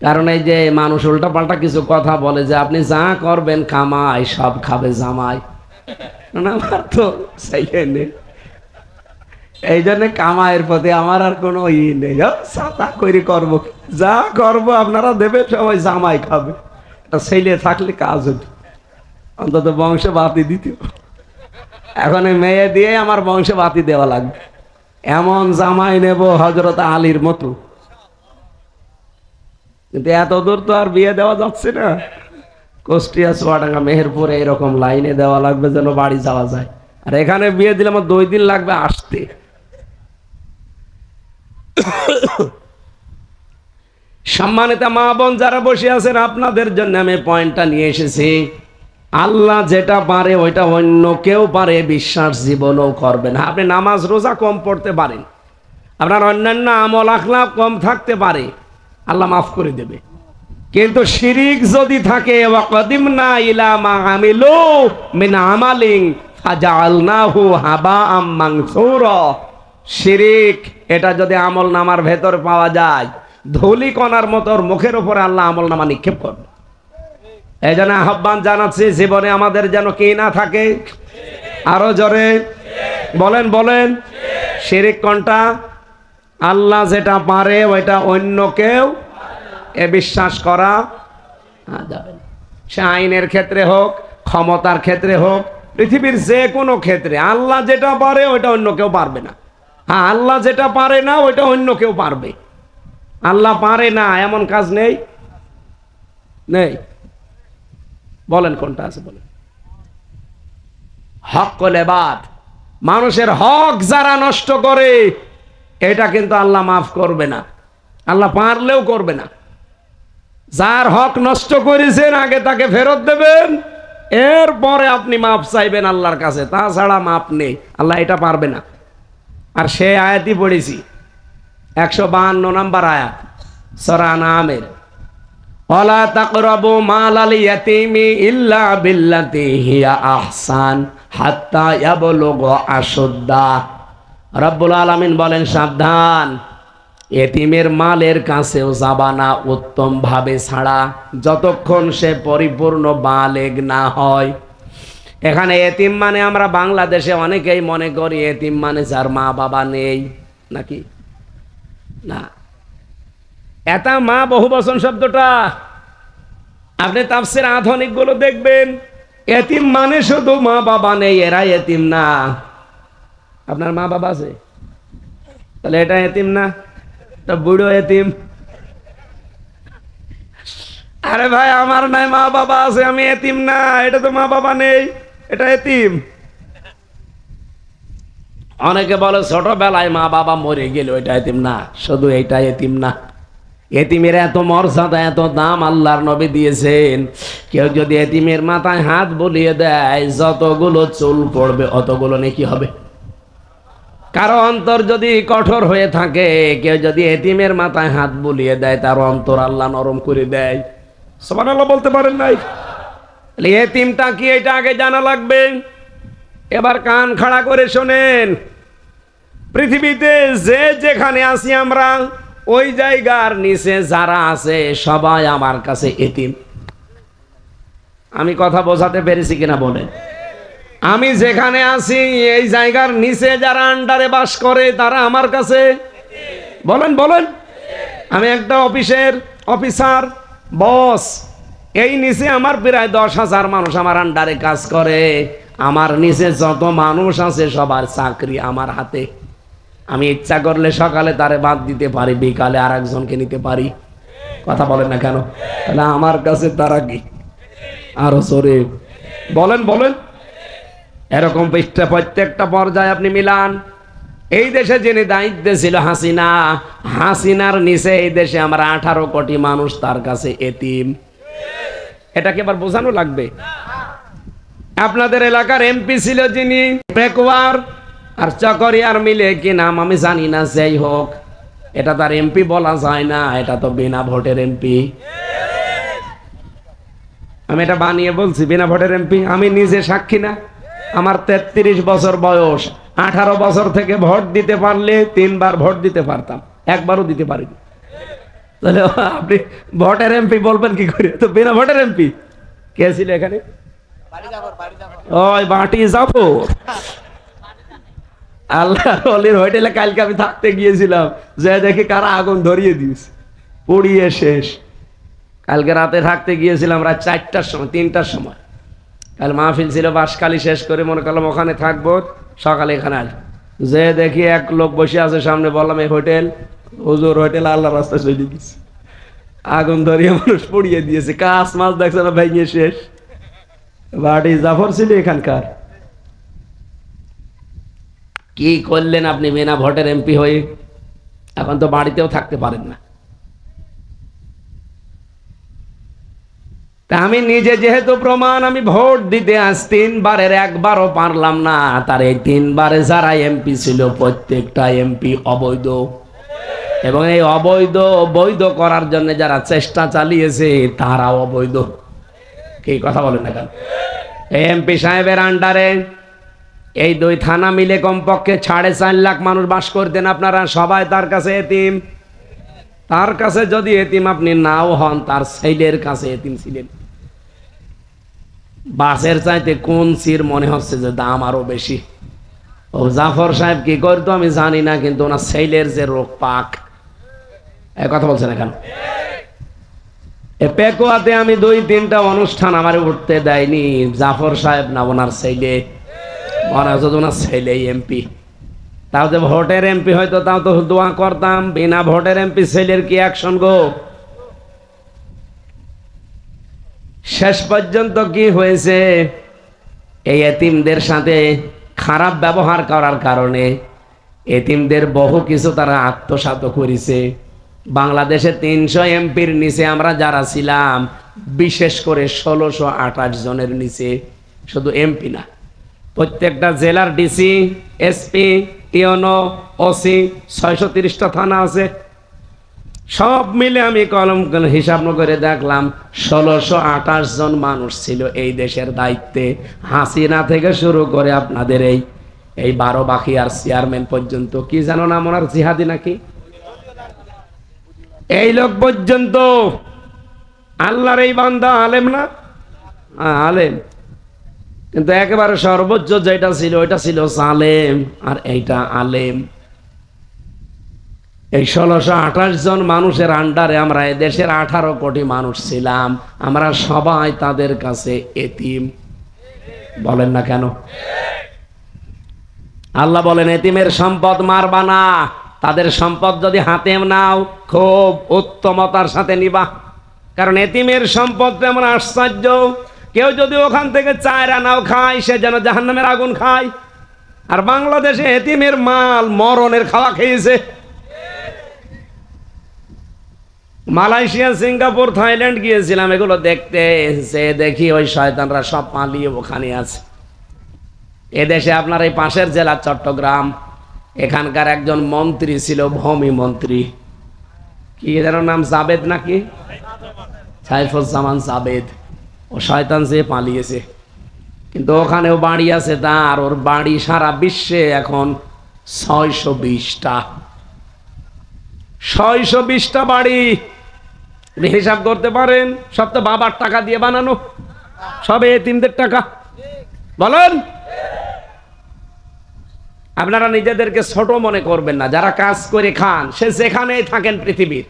কারণ এই যে মানুষ উল্টা পাল্টা কিছু কথা বলে যে আপনি যা করবেন কামাই সব খাবে জামাই। না, আমার তো ছেলে নেই, এই জন্য কামাইয়ের প্রতি আমার আর কোনো ই নেই। সাতা করে করবো, যা করবো আপনারা দেবে, সবাই জামাই খাবে। একটা ছেলে থাকলে কাজ হতো, অন্তত বংশ বাতি দিত। এখন মেয়ে দিয়ে আমার বংশ বাতি দেওয়া লাগবে। এমন জামাই নেব হযরত আলীর মতো। কিন্তু এত দূর তো আর বিয়ে দেওয়া যাচ্ছে না। কুষ্টিয়া, চুয়াডাঙ্গা, মেহেরপুরে এরকম লাইনে দেওয়া লাগবে যেন বাড়ি যাওয়া যায়। আর এখানে বিয়ে দিলে আমার 2 দিন লাগবে আসতে। সম্মানিত মা বোন যারা বসে আছেন, আপনাদের জন্য আমি পয়েন্টটা নিয়ে এসেছি। আল্লাহ যেটা পারে ওইটা অন্য কেউ পারে বিশ্বাস জীবনও করবেন। আপনি নামাজ রোজা কম পড়তে পারেন, আপনার অন্যান্য আমল আখলাক কম থাকতে পারে, আল্লাহ মাফ করে দেবে। কিন্তু শিরিক যদি থাকে, ওয়াকাদিমনা ইলা মা আমিলু মিন আমালিন ফাজআলনাহু হাবাআম মানসুরা। শিরিক এটা যদি আমল নামার ভেতর পাওয়া যায়, ধুলি কণার মতো মুখের উপরে আল্লাহ আমল নামা নিক্ষেপ করবে। এই জন্য আহ্বান জানাচ্ছি, জীবনে আমাদের যেন কি না থাকে। আরো জোরে বলেন, বলেন। শিরিক কোনটা? আল্লাহ যেটা পারে ওইটা অন্য কেউ এ বিশ্বাস করা যাবে না। সে আইনের ক্ষেত্রে হোক, ক্ষমতার ক্ষেত্রে হোক, পৃথিবীর যে কোনো ক্ষেত্রে আল্লাহ যেটা পারে ওইটা অন্য কেউ পারবে না। হ্যাঁ, আল্লাহ যেটা পারে না ওইটা অন্য কেউ পারবে। আল্লাহ পারে না এমন কাজ নেই, নেই। বলেন কোনটা আছে বলেন। হক্কুল ইবাদ, মানুষের হক যারা নষ্ট করে এটা কিন্তু আল্লাহ মাফ করবে না, আল্লাহ পারলেও করবে না। যার হক নষ্ট করেছেন আগে তাকে ফেরত দেবেন, এরপরে আপনি মাফ চাইবেন আল্লাহর কাছে, তাছাড়া মাফ নেই। আল্লাহ এটা পারবে না। আর সে আয়াতই পড়েছি, 152 নম্বর আয়াত সূরা আনআমের, ওয়ালা তাকরাবু মালাল ইয়াতীমি ইল্লা বিল্লাতি হিয়া আহসান হাত্তা ইয়াবলুগা আশুদ্দা। রব্বুল আলামিন বলেন, সাবধান, এতিমের মালের কাছেও যাবা না উত্তম ভাবে ছাড়া, যতক্ষণ সে পরিপূর্ণ বালেগ না হয়। এখানে এতিম মানে আমরা বাংলাদেশে অনেকেই মনে করি এতিম মানে যার মা বাবা নেই, নাকি? না, এটা মা বহুবচন শব্দটা আপনি তাফসীর আধুনিক গুলো দেখবেন, এতিম মানে শুধু মা বাবা নেই, এরা এতিম না। আপনার মা বাবা আছে, তাহলে এটা এতিম না, তা বুড়ো এতিম। আরে ভাই, আমার নাই মা বাবা আছে, আমি এতিম না, এটা তো মা বাবা নেই, এটা এতিম। অনেকে বলে ছোটবেলায় মা বাবা মরে গেল এটা এতিম না, শুধু এইটা এতিম না। এতিমের এত মর্যাদা, এত দাম আল্লাহর নবী দিয়েছেন। কেউ যদি এতিমের মাথায় হাত বুলিয়ে দেয়, যতগুলো চুল পড়বে অতগুলো নেকি হবে। কারো অন্তর যদি কঠোর হয়ে থাকে, কেউ যদি এতিমের মাথায় হাত বুলিয়ে দেয়, তার অন্তর আল্লাহ নরম করে দেয়। সুবহানাল্লাহ বলতে পারেন নাই? এতিমটা কি এটা আগে জানা লাগবে। এবার কান খাড়া করে শোনেন, পৃথিবীতে যে যেখানে আছি আমরা, ওই জায়গার নিচে যারা আছে সবাই আমার কাছে এতিম। আমি কথা বোঝাতে পেরেছি কিনা বলেন? আমি যেখানে আছি এই জায়গার নিচে যারা আন্ডারে বাস করে তারা আমার কাছে, বলেন বলেন। আমি একটা অফিসের অফিসার, বস, এই নিচে আমার প্রায় 10,000 মানুষ আমার আন্ডারে কাজ করে। আমার নিচে যত মানুষ আছে সবার চাকরি আমার হাতে। আমি ইচ্ছা করলে সকালে তারে বাদ দিতে পারি, বিকালে আর একজনকে নিতে পারি। কথা বলেন না কেন? তাহলে আমার কাছে তারা কি? আরো জোরে বলেন, বলেন। এরকম প্রত্যেকটা পর্যায়ে আপনি মিলান। এই দেশে যিনি দায়িত্বে ছিল হাসিনা, হাসিনার নিচে এই দেশে আমরা 18 কোটি মানুষ তার কাছে এতিম। এটাকে আবার বোঝানো লাগবে। আপনাদের এলাকার এমপি ছিল যিনি, পেকুয়ার আর চকরিয়ার মিলে কি নাম আমি জানি না, যাই হোক এটা তার এমপি বলা যায় না, এটা তো বিনা ভোটের এমপি। আমি এটা বানিয়ে বলছি বিনা ভোটের এমপি, আমি নিজে সাক্ষী না। আমার 33 বছর বয়স, 18 বছর থেকে ভোট দিতে পারলে 3 বার ভোট দিতে পারতাম, একবারও দিতে পারিনি। তাহলে আপনি ভোটের এমপি বলবেন কি করে? তো বিনা ভোটের এমপি কে ছিল এখানে? ওই বাটি জাফর। আল্লাহ অলির হোটেলে কালকে আমি থাকতে গিয়েছিলাম, যে দেখি কারা আগুন ধরিয়ে দিয়েছে, পুড়িয়ে শেষ। কালকে রাতে থাকতে গিয়েছিলাম রাত 4টার সময়, 3টার সময়। কাল মাহফিল ছিল, বাঁশখালী শেষ করে মনে করলাম ওখানে থাকবো, সকালে এখানে আসবো। যে দেখি এক লোক বসে আছে সামনে, বললাম এই হোটেল, হুজুর হোটেল আল্লাহ রাস্তায় চলে গেছে, আগুন ধরিয়ে মানুষ পুড়িয়ে দিয়েছে, কাজ মাছ দেখছে না ভেঙে শেষ। বাড়ি জাফর ছিল এখানকার। কি করলেন আপনি বিনা ভোটের এমপি হয়ে? এখন তো বাড়িতেও থাকতে পারেন না। তা আমি নিজে যেহেতু প্রমাণ, আমি ভোট দিতে আজ 3 বারের একবারও পারলাম না। তার এই 3 বারে যারা এমপি ছিল প্রত্যেকটা এমপি অবৈধ, এবং এই অবৈধ বৈধ করার জন্য যারা চেষ্টা চালিয়েছে তারা অবৈধ। কি কথা বলেন না কেন? এমপি সাহেবের আন্ডারে এই 2 থানা মিলে কমপক্ষে 4.5 লাখ মানুষ বাস করতেন। আপনারা সবাই তার কাছে এতিম। তার কাছে যদি এতিম আপনি নাও হন, তার ছেলের কাছে এতিম ছিলেন। বাসের চাইতে কোন সির মনে হচ্ছে যে দাম আরো বেশি। ও জাফর সাহেব কি করতো আমি জানি না, কিন্তু ওনার ছেলের যে রোগ পাক, এই কথা বলছেন এখন। পেকুয়াতে আমি 2-3টা অনুষ্ঠান আমার উঠতে দেয়নি জাফর সাহেব না ওনার ছেলে, মনে হচ্ছে ওনার ছেলেই এমপি। তাও যে ভোটের এমপি হয়তো তাও তো দোয়া করতাম, বিনা ভোটের এমপি ছেলের কি অ্যাকশন গো। শেষ পর্যন্ত কি হয়েছে, এই এতিমদের সাথে খারাপ ব্যবহার করার কারণে এতিমদের বহু কিছু তারা আত্মসাৎ করেছে। বাংলাদেশে 300 এমপির নিচে আমরা যারা ছিলাম, বিশেষ করে 1628 জনের নিচে, শুধু এমপি না, প্রত্যেকটা জেলার ডিসি, এসপি, টিওনো, ওসি, 630টা থানা আছে। সব মিলে আমি কলম হিসাব করে দেখলাম 1628 জন মানুষ ছিল এই দেশের দায়িত্বে। হাসিনা থেকে শুরু করে আপনাদের এই 12 বাখিয়ার চেয়ারম্যান পর্যন্ত, কি জানো না ওনার জিহাদি নাকি, এই লোক পর্যন্ত। আল্লাহর এই বান্দা আলেম না? আলেম, কিন্তু একেবারে সর্বোচ্চ যেটা ছিল ওইটা ছিল জালেম, আর এইটা আলেম। এই 1628 জন মানুষের আন্ডারে আমরা দেশের 18 কোটি মানুষ ছিলাম। আমরা সবাই তাদের কাছে এতিম। বলেন না কেন? আল্লাহ বলেন এতিমের সম্পদ মারবা না, তাদের সম্পদ যদি হাতে নাও খুব উত্তমতার সাথে নিবা। কারণ এতিমের সম্পদ তেমন আশ্চর্য, কেউ যদি ওখান থেকে 4 আনাও খায় সে যেন জাহান্নামের আগুন খায়। আর বাংলাদেশে এতিমের মাল মরণের খাওয়া খেয়েছে। মালয়েশিয়া, সিঙ্গাপুর, থাইল্যান্ড গিয়েছিলাম এগুলো দেখতে, সে দেখি ওই শয়তানরা সব পালিয়ে ওখানে আছে। এদেশে আপনার এই পাশের জেলা চট্টগ্রাম, এখানকার একজন মন্ত্রী ছিল, ভূমি মন্ত্রী, কি যেন নাম, জাবেদ নাকি, সাইফুজ্জামান জাবেদ। ও শয়তান যে পালিয়েছে, কিন্তু ওখানেও বাড়ি আছে তার। ওর বাড়ি সারা বিশ্বে এখন 620টা। 620টা বাড়ি হিসাব করতে পারেন। সব তো বাবার টাকা দিয়ে বানানো, সবে এতিমদের টাকা। বলেন, আপনারা নিজেদেরকে ছোট মনে করবেন না। যারা কাজ করে খান, সে যেখানেই থাকেন পৃথিবীর,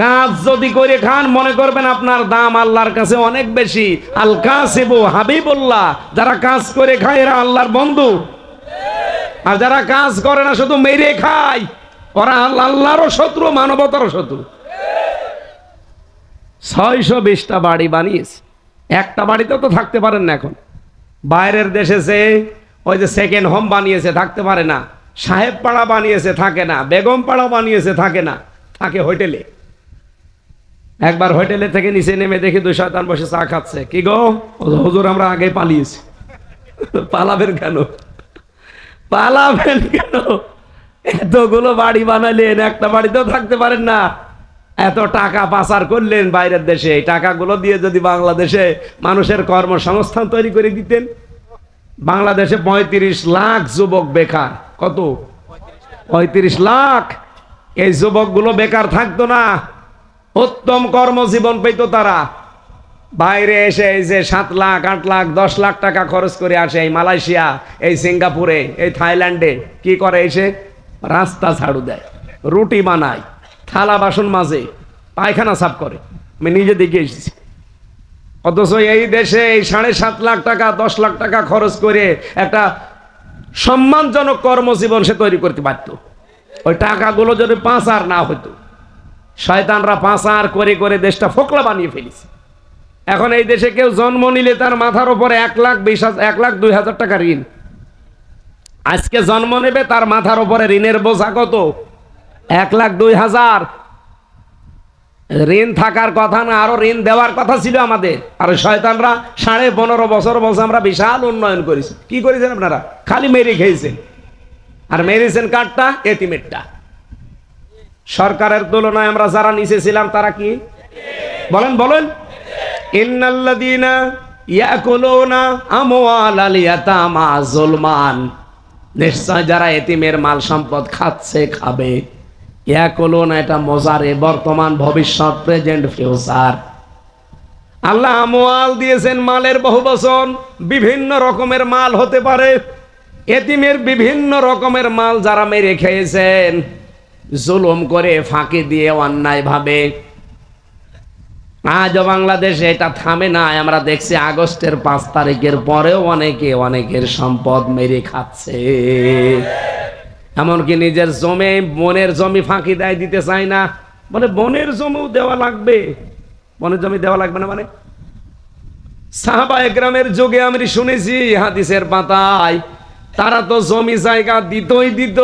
কাজ যদি করে খান মনে করবেন আপনার দাম আল্লাহর কাছে অনেক বেশি। আল কাসিবু হাবিবুল্লাহ, যারা কাজ করে খায় এরা আল্লাহর বন্ধু। আর যারা কাজ করে না শুধু মেরে খায়, ওরা আল্লাহরও শত্রু, মানবতারও শত্রু। 620টা বাড়ি বানিয়েছে। একটা বাড়িতেও তো থাকতে পারেন না এখন। বাইরের দেশে যে ওই যে সেকেন্ড হোম বানিয়েছে, থাকতে পারে না। সাহেব পাড়া বানিয়েছে, থাকে না। বেগম পাড়া বানিয়েছে, থাকে না, থাকে হোটেলে। একবার হোটেলে থেকে নিচে নেমে দেখি 2 শয়তান বসে চা খাচ্ছে। কি গো হুজুর, আমরা আগে পালিয়েছি। পালাবেন কেন? পালাবেন কেন? এতগুলো বাড়ি বানালেন, একটা বাড়িতেও থাকতে পারেন না। এত টাকা পাচার করলেন বাইরের দেশে, এই টাকাগুলো দিয়ে যদি বাংলাদেশে মানুষের কর্মসংস্থান তৈরি করে দিতেন। বাংলাদেশে 35 লাখ যুবক বেকার। কত? 35 লাখ। এই যুবকগুলো বেকার থাকতো না, উত্তম কর্মজীবন পেত তারা। বাইরে এসে এই যে 7 লাখ 8 লাখ 10 লাখ টাকা খরচ করে আসে এই মালয়েশিয়া, এই সিঙ্গাপুরে, এই থাইল্যান্ডে। কি করে? এসে রাস্তা ঝাড়ু দেয়, রুটি বানায়, থালা বাসন মাজে, পায়খানা সাফ করে। আমি নিজে দেখে এসেছি। অথচ এই দেশে এই 7.5 লাখ টাকা 10 লাখ টাকা খরচ করে একটা সম্মানজনক কর্মজীবন সে তৈরি করতে পারত। ওই টাকাগুলো যদি পাচার না হতো। শয়তানরা পাচার করে করে দেশটা ফোকলা বানিয়ে ফেলেছে। এখন এই দেশে কেউ জন্ম নিলে তার মাথার উপরে 1,02,000 টাকা ঋণ। আজকে জন্ম নেবে, তার মাথার উপরে ঋণের বোঝা কত? 1,02,000। ঋণ থাকার কথা না, আরো ঋণ দেওয়ার কথা ছিল আমাদের। আর শয়তানরা 15.5 বছর বলছে আমরা বিশাল উন্নয়ন করেছি। কি করেছেন আপনারা? খালি মেরে খেয়েছেন। আর মেরেছেন কারটা? এতিমেরটা। সরকারের তুলনায় আমরা যারা নিচে ছিলাম তারা কি বলেন? বলেন। ইন্নাল্লাযীনা ইয়াকুলুনা আমওয়ালাল ইয়াতামা যুলমান, নিশ্চয় যারা এতিমের মাল সম্পদ খাচ্ছে, খাবে। ইয়াকুলুনা, এটা মোজারে, বর্তমান, ভবিষ্যৎ, প্রেজেন্ট, ফিউচার। আল্লাহ আমওয়াল দিয়েছেন, মালের বহুবচন। বিভিন্ন রকমের মাল হতে পারে। এতিমের বিভিন্ন রকমের মাল যারা মেরে খেয়েছেন, জুলুম করে, ফাঁকি দিয়ে, অন্যায় ভাবে। আজও বাংলাদেশে এটা থামে না। আমরা দেখছি আগস্টের 5 তারিখের পরেও অনেকের সম্পদ মেরে খাচ্ছে। এমনকি নিজের জমি, বনের জমি ফাঁকি দেয়, দিতে চায় না। বলে বনের জমিও দেওয়া লাগবে। বনের জমি দেওয়া লাগবে না মানে? সাহাবায়ে কেরামের যুগে আমি শুনেছি হাদিসের পাতায়, তারা তো জমি জায়গা দিতই দিত।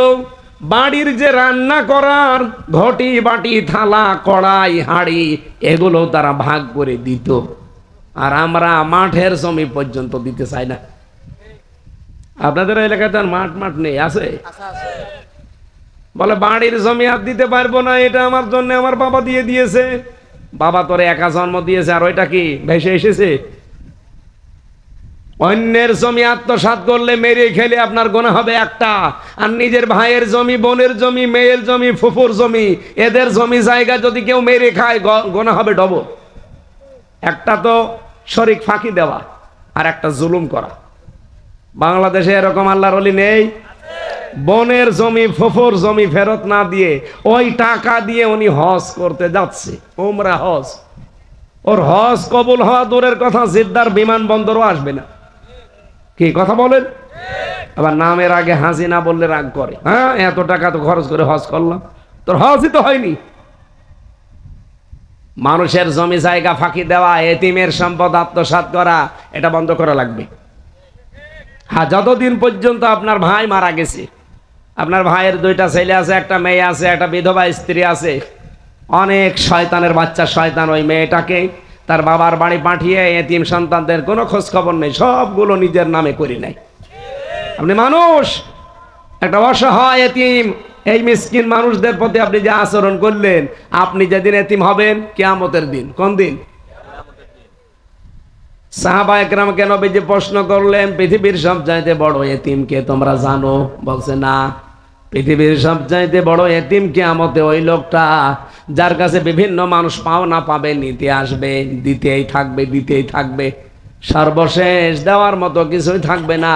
বাড়ির যে রান্না করার ঘটি, বাটি, থালা, কড়াই, হাঁড়ি, এগুলো তারা ভাগ করে দিত। আর আমরা মাঠের জমি পর্যন্ত দিতে চাই না। আপনাদের এলাকায় তার মাঠ নেই? আছে? বলে বাড়ির জমি আর দিতে পারবো না, এটা আমার জন্য আমার বাবা দিয়ে দিয়েছে। বাবা তোরে একা জন্ম দিয়েছে, আর ওইটা কি ভেসে এসেছে? অন্যের জমি আত্মসাৎ করলে, মেরে খেলে আপনার গোনা হবে একটা। আর নিজের ভাইয়ের জমি, বোনের জমি, মেয়ের জমি, ফুফুর জমি, এদের জমি জায়গা যদি কেউ মেরে খায়, গোনা হবে ডবল। একটা তো শরিক ফাঁকি দেওয়া, আর একটা জুলুম করা। বাংলাদেশে এরকম আল্লাহর ওলি নেই? বোনের জমি, ফুফুর জমি ফেরত না দিয়ে ওই টাকা দিয়ে উনি হজ করতে যাচ্ছে, উমরা হজ। ওর হজ কবুল হওয়া দূরের কথা, জিদ্দার বিমানবন্দরও আসবে না। কি কথা বলেন? আবার নামের আগে হাসি না বললে রাগ করে। হ্যাঁ, এত টাকা তো খরচ করে হজ করলাম, তোর হজই তো হয়নি। মানুষের জমি জায়গা ফাঁকি দেওয়া, এতিমের সম্পদ আত্মসাৎ করা, এটা বন্ধ করা লাগবে। হ্যাঁ, যতদিন পর্যন্ত আপনার ভাই মারা গেছে, আপনার ভাইয়ের 2টা ছেলে আছে, একটা মেয়ে আছে, একটা বিধবা স্ত্রী আছে, অনেক শয়তানের বাচ্চা শয়তান ওই মেয়েটাকে তার বাবার বাড়ি পাঠিয়ে এতিম সন্তানদের কোনো খোঁজ খবর নেই, সবগুলো নিজের নামে করে নেয়। আপনি মানুষ, একটা অসহায় এতিম, এই মিসকিন মানুষদের প্রতি আপনি যে আচরণ করলেন, আপনি যেদিন এতিম হবেন কিয়ামতের দিন। কোন দিন? সাহাবায়ে কেরামকে নবীজি প্রশ্ন করলেন, পৃথিবীর সবচাইতে বড় এতিম কে তোমরা জানো? বলছে না। পৃথিবীর সবচাইতে বড় এতিম কিয়ামতে ওই লোকটা যার কাছে বিভিন্ন মানুষ পাওনা পাবে, নিতে আসবে, দিতেই থাকবে, সর্বশেষ দেওয়ার মতো কিছুই থাকবে না।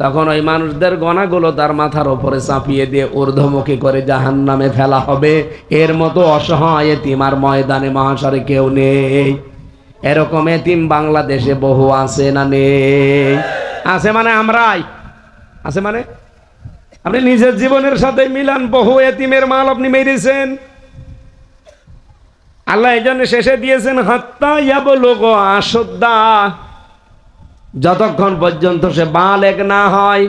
তখন ওই মানুষদের গনাগুলো তার মাথার উপরে চাপিয়ে দিয়ে ঊর্ধ্বমুখী করে জাহান্নামে ফেলা হবে। এর মতো অসহায় এতিম আর ময়দানে মহাশরে কেউ নেই। এরকম এতিম বাংলাদেশে বহু আছে না নেই? আছে মানে আমরাই। আছে মানে আপনি নিজের জীবনের সাথে মিলান, বহু এতিমের মাল আপনি মেরেছেন। আল্লাহ এই জন্য শেষে দিয়েছেন হাত্তা ইয়াবলুগা আশুদ্দা, যতক্ষণ পর্যন্ত সে বালেগ না হয়।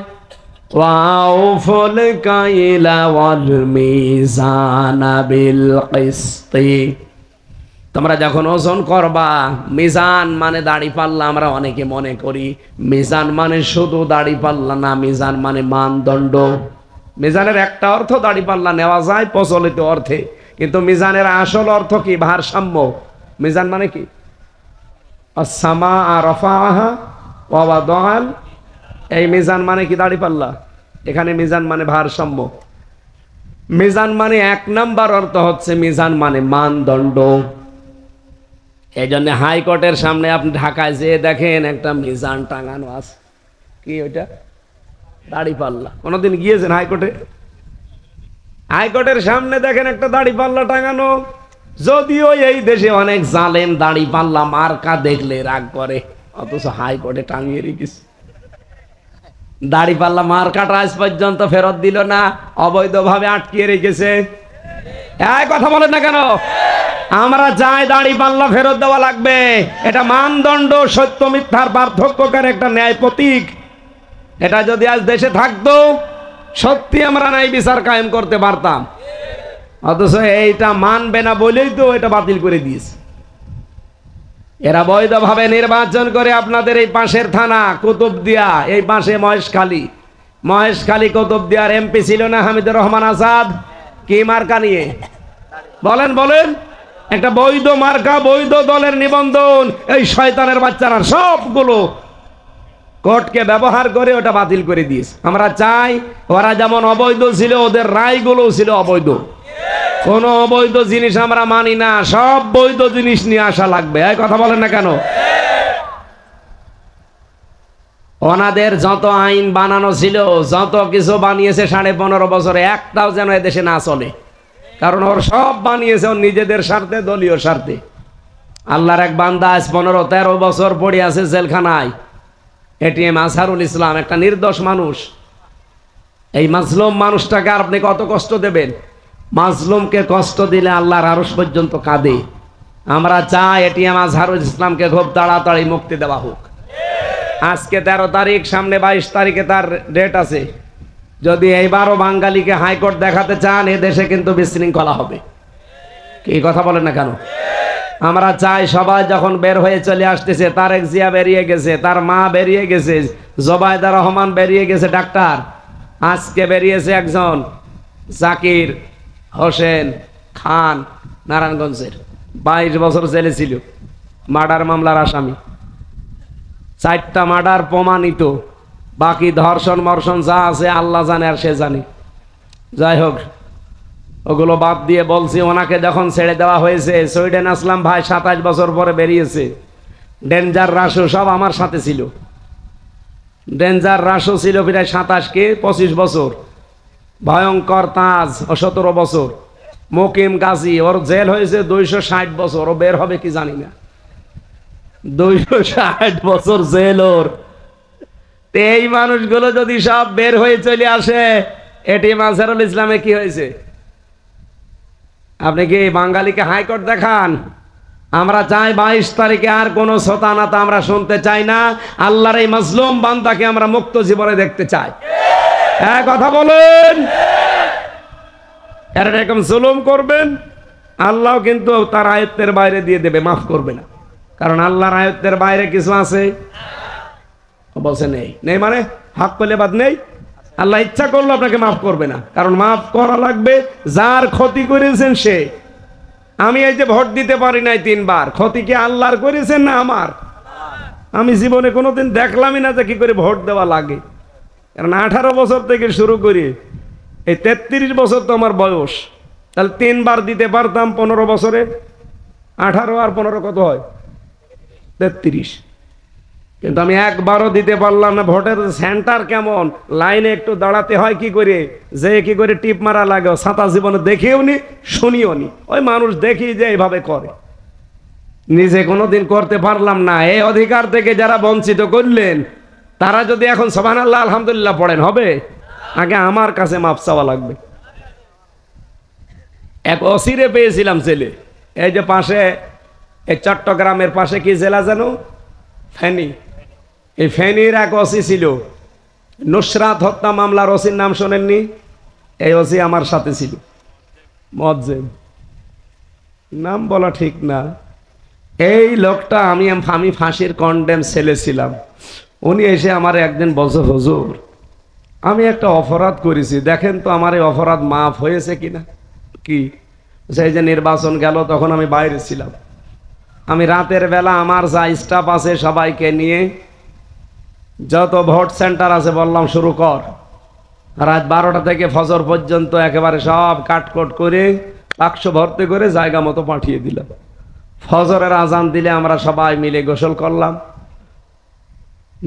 ওয়াউফুল কাইলা ওয়াল মিজানা বিল কিসতি। তোমরা যখন ওজন করবা, মিজান মানে দাড়ি পাল্লা। আমরা অনেকে মনে করি মিজান মানে শুধু দাড়ি পাল্লা না, মিজান মানে মানদণ্ড। মিজানের একটা অর্থ দাড়ি পাল্লা নেওয়া যায় প্রচলিত অর্থে, কিন্তু মিজানের আসল অর্থ কি? ভারসাম্য। মিজান মানে কি? আস-সামা রাফাআহা ওয়া ওয়াদাআল। এই মিজান মানে কি? দাড়ি পাল্লা। এখানে মিজান মানে ভারসাম্য। মিজান মানে এক নাম্বার অর্থ হচ্ছে মিজান মানে মানদণ্ড। এই জন্য হাইকোর্টের সামনে আপনি ঢাকায় যেয়ে দেখেন একটা মিজান টাঙানো আছে। কি ওইটা? দাড়ি পাল্লা। কোনোদিন গিয়েছেন হাইকোর্টে? হাইকোর্টের সামনে দেখেন একটা দাড়ি পাল্লা টাঙানো। যদিও এই দেশে অনেক জালেম দাড়ি পাল্লা মার্কা দেখলে রাগ করে, অথচ হাইকোর্টে টাঙিয়ে রেখেছে। দাড়ি পাল্লা মার্কাটা আজ পর্যন্ত ফেরত দিল না, অবৈধভাবে আটকিয়ে রেখেছে। এই কথা বলেন না কেন? আমরা চাই দাড়ি পাল্লা ফেরত দেওয়া লাগবে। এটা মানদণ্ড, সত্য মিথ্যার পার্থক্যকার একটা ন্যায় প্রতীক। এটা যদি আজ দেশে থাকতো, সত্যি আমরা ন্যায় বিচার কায়েম করতে পারতাম। অথচ এইটা মানবে না বলেই তো এটা বাতিল করে দিয়েছে। এরা বৈধভাবে নির্বাচন করে আপনাদের এই পাশের থানা কুতুবদিয়া, এই পাশে মহেশখালী কুতুবদিয়ার এমপি ছিল না হামিদুর রহমান আসাদ? কি মার্কা নিয়ে বলেন বলেন? একটা বৈধ মার্কা, বৈধ দলের নিবন্ধন। এই শয়তানের বাচ্চারা সবগুলো কোর্টকে ব্যবহার করে ওটা বাতিল করে দিয়েছে। আমরা চাই ওরা যেমন অবৈধ ছিল, ওদের রায়গুলো ছিল অবৈধ। কোন অবৈধ জিনিস আমরা মানি না, সব বৈধ জিনিস নিয়ে আসা লাগবে। এই কথা বলেন না কেন? ওনাদের যত আইন বানানো ছিল, যত কিছু বানিয়েছে 15.5 বছরে, একটাও যেন এদেশে না চলে। কারণ ওর সব বানিয়েছে ওর নিজেদের স্বার্থে, দলীয় স্বার্থে। আল্লাহর এক বান্দা আজ 15-13 বছর পড়ে আছে জেলখানায়। এটিএম আজহারুল ইসলাম, একটা নির্দোষ মানুষ। এই মাজলুম মানুষটাকে আপনি কত কষ্ট দেবেন? মাজলুমকে কষ্ট দিলে আল্লাহর আরশ পর্যন্ত কাঁদে। আমরা চাই এটিএম আজহারুল ইসলামকে খুব তাড়াতাড়ি মুক্তি দেওয়া হোক। আজকে 13 তারিখ, সামনে 22 তারিখে তার ডেট আছে। যদি এইবারও বাঙালিকে হাইকোর্ট দেখাতে চান, এ দেশে কিন্তু বিশৃঙ্খলা হবে। কি কথা বলেন না কেন? আমরা চাই সবাই যখন বের হয়ে চলে আসতেছে, তারেক জিয়া বেরিয়ে গেছে, তার মা বেরিয়ে গেছে, জোবায়দা রহমান বেরিয়ে গেছে, ডাক্তার আজকে বেরিয়েছে একজন জাকির হোসেন খান, নারায়ণগঞ্জের, 22 বছর জেলে ছিল, মার্ডার মামলার আসামি। 4টা মার্ডার প্রমাণিত, বাকি ধর্ষণ মর্ষণ যা আছে আল্লাহ জানে আর সে জানে। যাই হোক, ওগুলো বাদ দিয়ে বলছি, ওনাকে যখন ছেড়ে দেওয়া হয়েছে, সুইডেন আসলাম ভাই 27 বছর পরে বেরিয়েছে। ডেঞ্জার রাসু সব আমার সাথে ছিল। ডেঞ্জার রাসু ছিল প্রায় 27-25 বছর। ভয়ঙ্কর তাজ ও 17 বছর। মুকিম গাজী, ওর জেল হয়েছে 260 বছর, ও বের হবে কি জানি না। 260 বছর জেল ওর। এই মানুষগুলো যদি সব বের হয়ে চলে আসে, এটিএম আজহারুল ইসলামে কি হয়েছে? আপনি কি বাঙালিকে হাইকোর্ট দেখান? আমরা চাই 22 তারিখে আর কোনো শতানাতা আমরা শুনতে চাই না। আল্লাহর এই মাজলুম বান্দাকে আমরা মুক্ত জীবনে দেখতে চাই। হ্যাঁ, কথা বলেন। এরকম জুলুম করবেন, আল্লাহ কিন্তু তার আয়ত্তের বাইরে দিয়ে দেবে, মাফ করবে না। কারণ আল্লাহর আয়ত্তের বাইরে কিছু আছে? বলছে নেই। নেই মানে হক পেলে বাদ নেই। আল্লাহ ইচ্ছা করলো আপনাকে মাফ করবে না, কারণ মাফ করা লাগবে যার ক্ষতি করেছেন সে। আমি এই যে ভোট দিতে পারি নাই 3 বার, ক্ষতি কি আল্লাহর করেছেন না আমার? আমি জীবনে কোনোদিন দেখলামই না যে কি করে ভোট দেওয়া লাগে। কারণ 18 বছর থেকে শুরু করি, এই 33 বছর তো আমার বয়স। তাহলে 3 বার দিতে পারতাম 15 বছরে। 18 আর 15 কত হয়? 33। কিন্তু আমি একবারও দিতে পারলাম না। ভোটের সেন্টার কেমন, লাইনে একটু দাঁড়াতে হয় কি করে, যে কি করে টিপ মারা লাগে, ছাতা জীবনে দেখেও নি, শুনিও নি। ওই মানুষ দেখি যে এইভাবে করে, নিজে কোনোদিন করতে পারলাম না। এই অধিকার থেকে যারা বঞ্চিত করলেন, তারা যদি এখন সুবহানাল্লাহ আলহামদুলিল্লাহ পড়েন, হবে? আগে আমার কাছে মাপ চাওয়া লাগবে। এক অসিরে পেয়েছিলাম ছেলে, এই যে পাশে, এই চট্টগ্রামের পাশে কি জেলা যেন, ফেনী। এই ফেনীর এক ওসি ছিল, নুসরাত হত্যা মামলার ওসির নাম শোনেননি? এই ওসি আমার সাথে ছিল, মজ্জেম, নাম বলা ঠিক না। এই লোকটা আমি ফাঁসির কন্ডেম ছেলে ছিলাম। উনি এসে আমার একদিন বলছে, হুজুর আমি একটা অপরাধ করেছি, দেখেন তো আমার এই অপরাধ মাফ হয়েছে কিনা। কি? সেই যে নির্বাচন গেল, তখন আমি বাইরে ছিলাম। আমি রাতের বেলা আমার যা স্টাফ আছে সবাইকে নিয়ে যত ভোট সেন্টার আছে বললাম শুরু কর। রাত 12টা থেকে ফজর পর্যন্ত একেবারে সব কাটকট করে বাক্স ভর্তি করে জায়গা মতো পাঠিয়ে দিলাম। ফজরের আজান দিলে আমরা সবাই মিলে গোসল করলাম,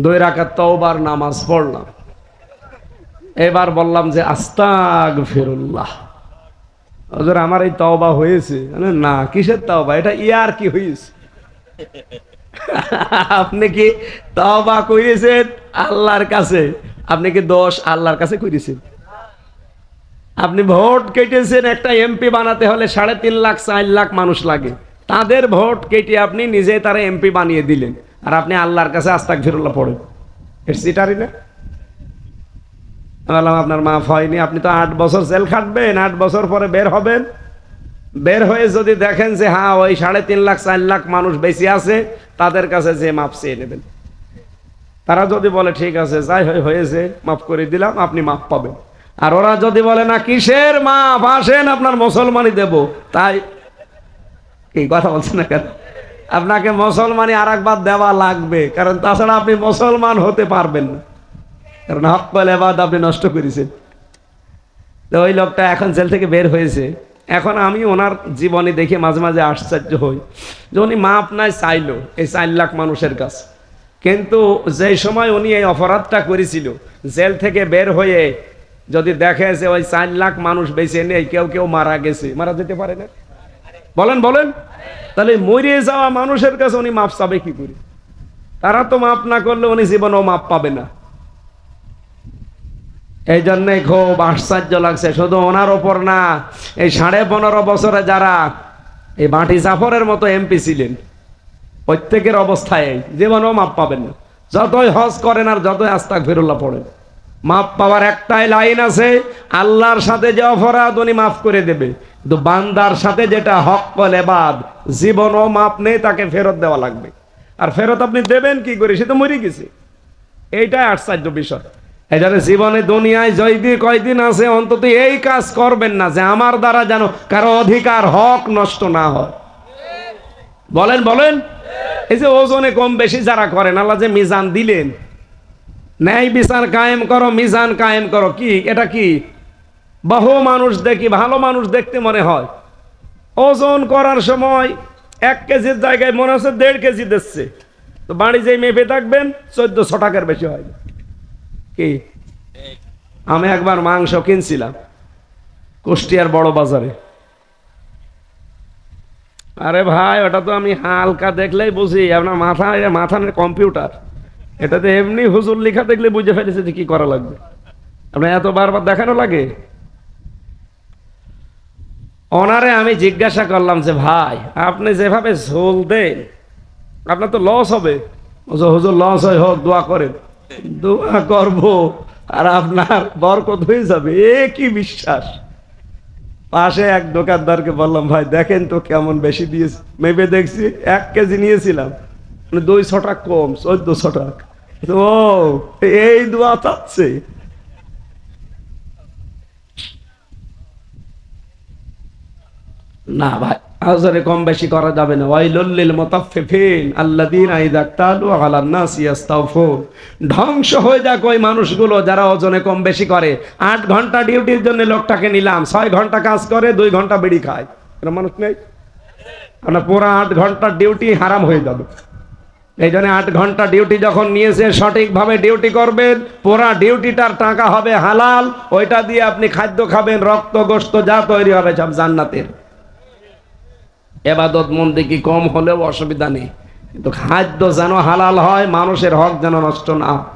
2 রাকাত তওবার নামাজ পড়লাম। এবার বললাম যে আস্তাগফিরুল্লাহ, হুজুর আমার এই তওবা হয়েছে। না, কিসের তওবা? এটা ইয়ার কি হয়েছে? আপনি কি তওবা করেছেন আল্লাহর কাছে? আপনি কি দোষ আল্লাহর কাছে করেছেন? আপনি ভোট কেটেছেন, একটা এমপি বানাতে হলে 3.5 লাখ 4 লাখ মানুষ লাগে, তাদের ভোট কেটে আপনি নিজে তারা এমপি বানিয়ে দিলেন, আর আপনি আল্লাহর কাছে আস্তাগফিরুল্লাহ পড়েন। এর সিটারি না? বললাম আপনার মাফ হয়নি, আপনি তো 8 বছর জেল খাটবেন, 8 বছর পরে বের হবেন। বের হয়ে যদি দেখেন যে হ্যাঁ ওই 3.5 লাখ 4 লাখ মানুষ বেশি আছে, তাদের কাছে যে মাপ চেয়ে নেবেন। তারা যদি বলে ঠিক আছে যাই হয়েছে মাফ করে দিলাম, আপনি মাপ পাবেন। আর ওরা যদি বলে না কিসের মাপ, আসেন আপনার মুসলমানই দেব, তাই এই কথা বলছেন না কেন? আপনাকে মুসলমানই আর একবার দেওয়া লাগবে, কারণ তাছাড়া আপনি মুসলমান হতে পারবেন না, কারণ হক্কল ইবাদত আপনি নষ্ট করেছেন। তো ওই লোকটা এখন জেল থেকে বের হয়েছে। এখন আমি ওনার জীবনে দেখে মাঝে মাঝে আশ্চর্য হই যে উনি মাপ নাই চাইলো এই 4 লাখ মানুষের কাছে, কিন্তু যে সময় উনি এই অপরাধটা করেছিল, জেল থেকে বের হয়ে যদি দেখে যে ওই 4 লাখ মানুষ বেঁচে নেই, কেউ কেউ মারা গেছে, মারা যেতে পারে না? বলেন বলেন, তাহলে মরে যাওয়া মানুষের কাছে উনি মাপ চাবে কি করে? তারা তো মাপ না করলে উনি জীবনেও মাপ পাবে না। এই জন্যে খুব আশ্চর্য লাগছে, শুধু ওনার ওপর না, এই 15.5 বছরে যারা এই মাটি জাফরের মতো এমপি ছিলেন, প্রত্যেকের অবস্থায় জীবনেও মাপ পাবেন না, যতই হজ করেন আর যতই আস্তাগফিরুল্লাহ পড়েন। মাপ পাওয়ার একটাই লাইন আছে, আল্লাহর সাথে যে অপরাধ উনি মাফ করে দেবে, কিন্তু বান্দার সাথে যেটা হক্কল ইবাদত, জীবনও মাপ নেই, তাকে ফেরত দেওয়া লাগবে। আর ফেরত আপনি দেবেন কি করে? সে তো মরে গেছে। এইটাই আশ্চর্য বিষয়। এই জন্য জীবনে দুনিয়ায় যদি কয়দিন আছে, অন্তত এই কাজ করবেন না যে আমার দ্বারা যেন কারো অধিকার হক নষ্ট না হয়। বলেন বলেন, এই যে ওজনে কম বেশি যারা করেন, আল্লাহ যে মিজান দিলেন, ন্যায় বিচার কায়েম করো, মিজান কায়েম করো, কি এটা? কি বহু মানুষ দেখি, ভালো মানুষ দেখতে মনে হয়, ওজন করার সময় 1 কেজির জায়গায় মনে হচ্ছে 1.5 কেজি দিচ্ছে, তো বাড়ি যেই মেপে থাকবেন 1400 টাকার বেশি হয়। কি? আমি একবার মাংস কিনছিলাম কুষ্টিয়ার বড় বাজারে। আরে ভাই, ওটা তো আমি হালকা দেখলেই বুঝি, আপনার মাথা কম্পিউটার, এটাতে এমনি হুজুর লেখা দেখলে বুঝে ফেলেছে যে কি করা লাগবে। আপনার এত বারবার দেখানো লাগে? ওনারে আমি জিজ্ঞাসা করলাম যে ভাই আপনি যেভাবে ঝোল দেন আপনার তো লস হবে। হুজুর লস হয় হোক, দোয়া করেন। দোয়া করবো আর আপনার বরকত হয়ে যাবে, এ কি বিশ্বাস। পাশে এক দোকানদারকে বললাম ভাই দেখেন তো কেমন বেশি দিয়েছে, মেপে দেখছি 1 কেজি নিয়েছিলাম, 200 টাকা কম, 1400 টাকা। ও এই দোয়া চাচ্ছে। না ভাই, আজরে কম বেশি করা যাবে না। ওয়াইলুল লিল মুতাফফিফিন আল্লাযীনা ইযা ইক্তালু আলান নাসি ইস্তাওফুন। ধ্বংস হয়ে যাক ওই মানুষগুলো যারা ওজনে কম বেশি করে। 8 ঘন্টা ডিউটির জন্য লোকটাকে নিলাম, 6 ঘন্টা কাজ করে, 2 ঘন্টা বিড়ি খায়, এরকম মানুষ নেই? আপনার পুরো 8 ঘন্টার ডিউটি হারাম হয়ে যাবে। এই জন্য 8 ঘন্টা ডিউটি যখন নিয়েছে সঠিকভাবে ডিউটি করবেন, পুরা ডিউটিটার টাকা হবে হালাল, ওইটা দিয়ে আপনি খাদ্য খাবেন, রক্ত গোশত যা তৈরি হবে সব জান্নাতের। ইবাদত মন্দিকি কম হলেও অসুবিধা নেই, কিন্তু খাদ্য যেন হালাল হয়, মানুষের হক যেন নষ্ট না হয়।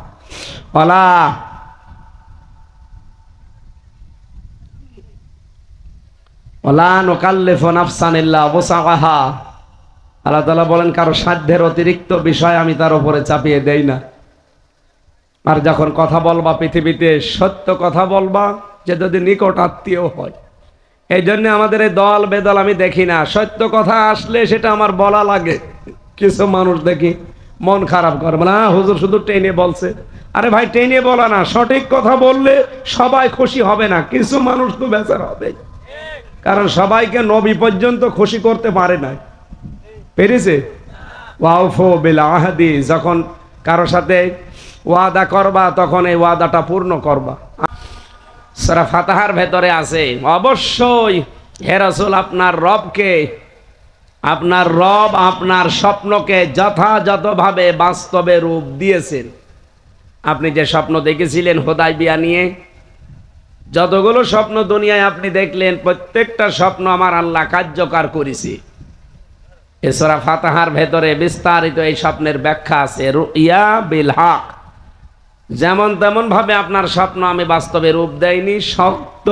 ওয়ালা নুকাল্লিফু নাফসান ইল্লা ওয়াসআহা। আল্লাহ তাআলা বলেন কারো সাধ্যের অতিরিক্ত বিষয় আমি তার উপরে চাপিয়ে দেই না। আর যখন কথা বলবা পৃথিবীতে সত্য কথা বলবা, যে যদি নিকট আত্মীয় হয়। এই জন্য আমাদের এই দল বেদল আমি দেখি না, সত্য কথা আসলে সেটা আমার বলা লাগে। কিছু মানুষ দেখি মন খারাপ করবে না, হুজুর শুধু টেনে বলছে। আরে ভাই, টেনে বলা না, সঠিক কথা বললে সবাই খুশি হবে না, কিছু মানুষ তো বেচার হবে। কারণ সবাইকে নবী পর্যন্ত খুশি করতে পারে না, পেরেছে? ওয়াউফু বিল আহদি, যখন কারো সাথে ওয়াদা করবা তখন এই ওয়াদাটা পূর্ণ করবা। সূরা ফাতিহার ভেতরে আছে অবশ্যই হে রাসূল আপনার রবকে, আপনার রব আপনার স্বপ্নকে যথাযথভাবে বাস্তবে রূপ দিয়েছেন। আপনি যে স্বপ্ন দেখেছিলেন হুদায়বিয়া নিয়ে, যতগুলো স্বপ্ন দুনিয়ায় আপনি দেখলেন প্রত্যেকটা স্বপ্ন আমার আল্লাহ কার্যকর করেছে। এই সূরা ফাতিহার ভেতরে বিস্তারিত এই স্বপ্নের ব্যাখ্যা আছে। রুইয়া বিল হক, যেমন তেমন ভাবে আপনার স্বপ্ন আমি বাস্তবে রূপ দেয়নি, সত্য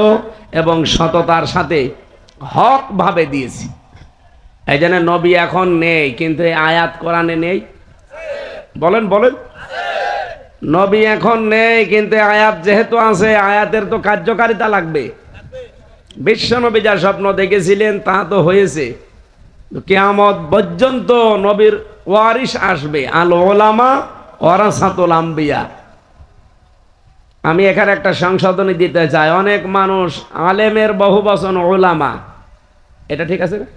এবং সততার সাথে হক ভাবে দিয়েছি। এই জন্য নবী এখন নেই, কিন্তু এই আয়াত কোরআনে নেই। বলেন বলেন, নবী এখন নেই কিন্তু আয়াত যেহেতু আছে, আয়াতের তো কার্যকারিতা লাগবে। বিশ্ব নবী যা স্বপ্ন দেখেছিলেন তা তো হয়েছে। কিয়ামত পর্যন্ত নবীর ওয়ারিস আসবে, আল উলামা ওয়ারাসাতুল আম্বিয়া। আমি এখানে একটা সংশোধনী দিতে চাই। অনেক মানুষ আলেমের বহু বচন উলামা, এটা ঠিক আছে না?